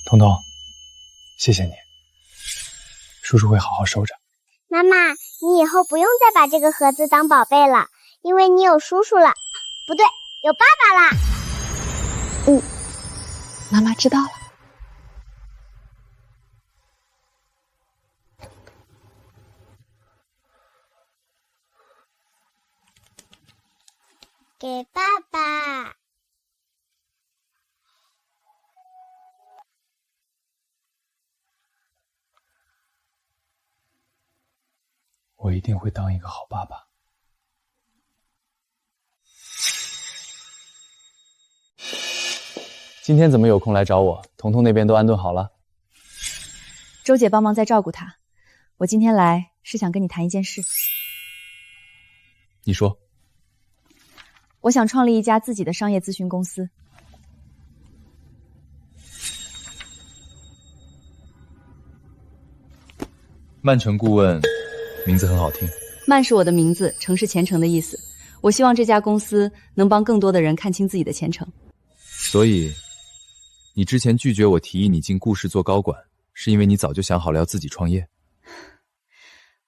彤彤，谢谢你，叔叔会好好收着。妈妈，你以后不用再把这个盒子当宝贝了，因为你有叔叔了，不对，有爸爸啦。妈妈知道了。给爸爸。我一定会当一个好爸爸。今天怎么有空来找我？彤彤那边都安顿好了？周姐帮忙在照顾他，我今天来是想跟你谈一件事。你说。我想创立一家自己的商业咨询公司。曼城顾问，名字很好听。曼是我的名字，城是前程的意思。我希望这家公司能帮更多的人看清自己的前程。所以，你之前拒绝我提议你进顾氏做高管，是因为你早就想好了要自己创业？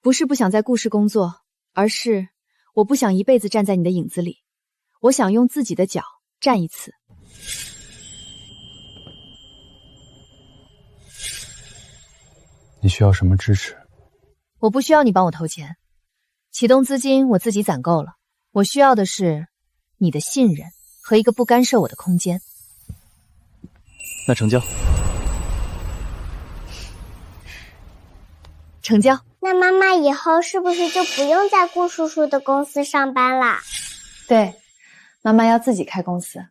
不是不想在顾氏工作，而是我不想一辈子站在你的影子里，我想用自己的脚站一次。你需要什么支持？我不需要你帮我投钱，启动资金我自己攒够了。我需要的是你的信任和一个不干涉我的空间。那成交。成交。那妈妈以后是不是就不用在顾叔叔的公司上班啦？对，妈妈要自己开公司。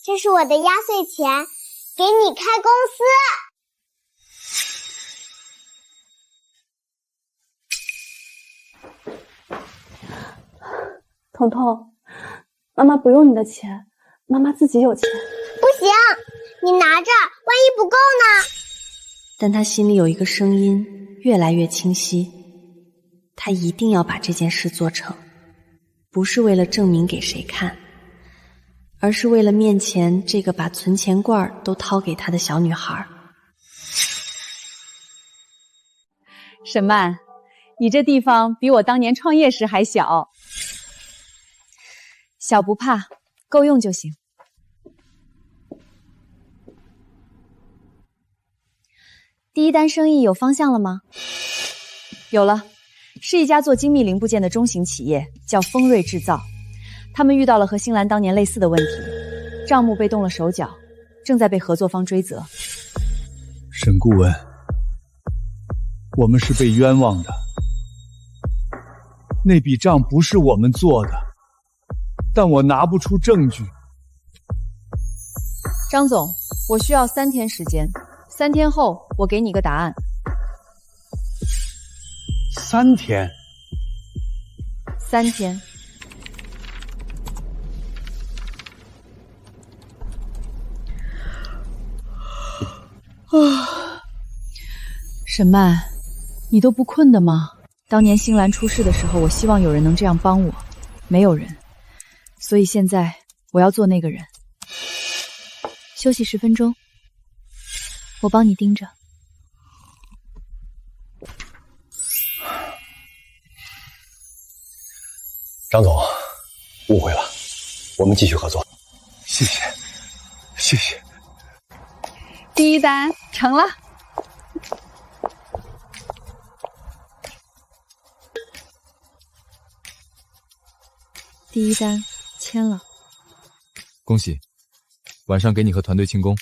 这是我的压岁钱，给你开公司。彤彤，妈妈不用你的钱，妈妈自己有钱。不行，你拿着，万一不够呢？但他心里有一个声音越来越清晰，他一定要把这件事做成，不是为了证明给谁看，而是为了面前这个把存钱罐都掏给他的小女孩。沈曼，你这地方比我当年创业时还小。小不怕，够用就行。第一单生意有方向了吗？有了，是一家做精密零部件的中型企业，叫丰瑞制造。他们遇到了和星兰当年类似的问题，账目被动了手脚，正在被合作方追责。沈顾问，我们是被冤枉的，那笔账不是我们做的，但我拿不出证据。张总，我需要3天时间，3天后我给你个答案。3天？3天。沈曼，你都不困的吗？当年星兰出事的时候，我希望有人能这样帮我，没有人，所以现在我要做那个人。休息10分钟，我帮你盯着。张总，误会了，我们继续合作。谢谢，谢谢。第一单成了。第一单签了，恭喜！晚上给你和团队庆功。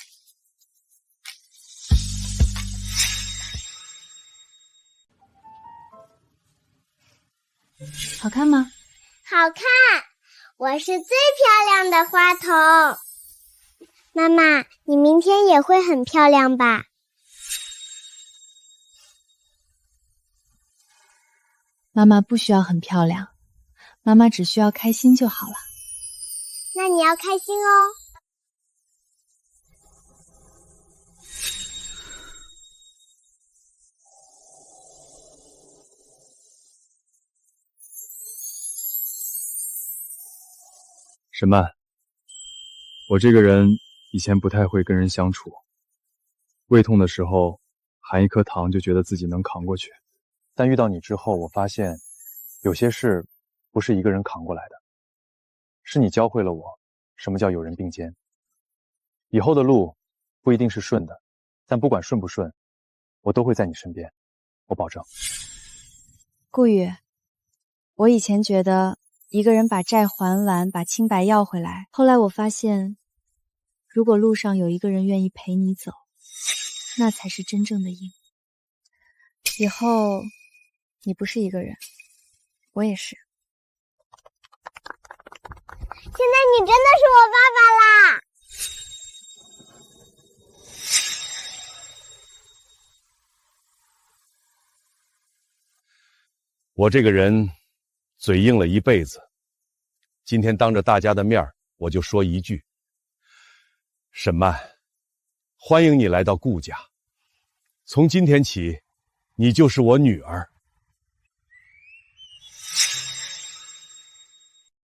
好看吗？好看，我是最漂亮的花童。妈妈，你明天也会很漂亮吧？妈妈不需要很漂亮，妈妈只需要开心就好了。那你要开心哦。沈曼，我这个人以前不太会跟人相处，胃痛的时候含一颗糖就觉得自己能扛过去，但遇到你之后，我发现有些事不是一个人扛过来的，是你教会了我什么叫有人并肩。以后的路不一定是顺的，但不管顺不顺，我都会在你身边，我保证。顾宇，我以前觉得一个人把债还完，把清白要回来，后来我发现，如果路上有一个人愿意陪你走，那才是真正的硬。以后你不是一个人，我也是。现在你真的是我爸爸啦！我这个人嘴硬了一辈子，今天当着大家的面我就说一句：沈曼，欢迎你来到顾家。从今天起，你就是我女儿。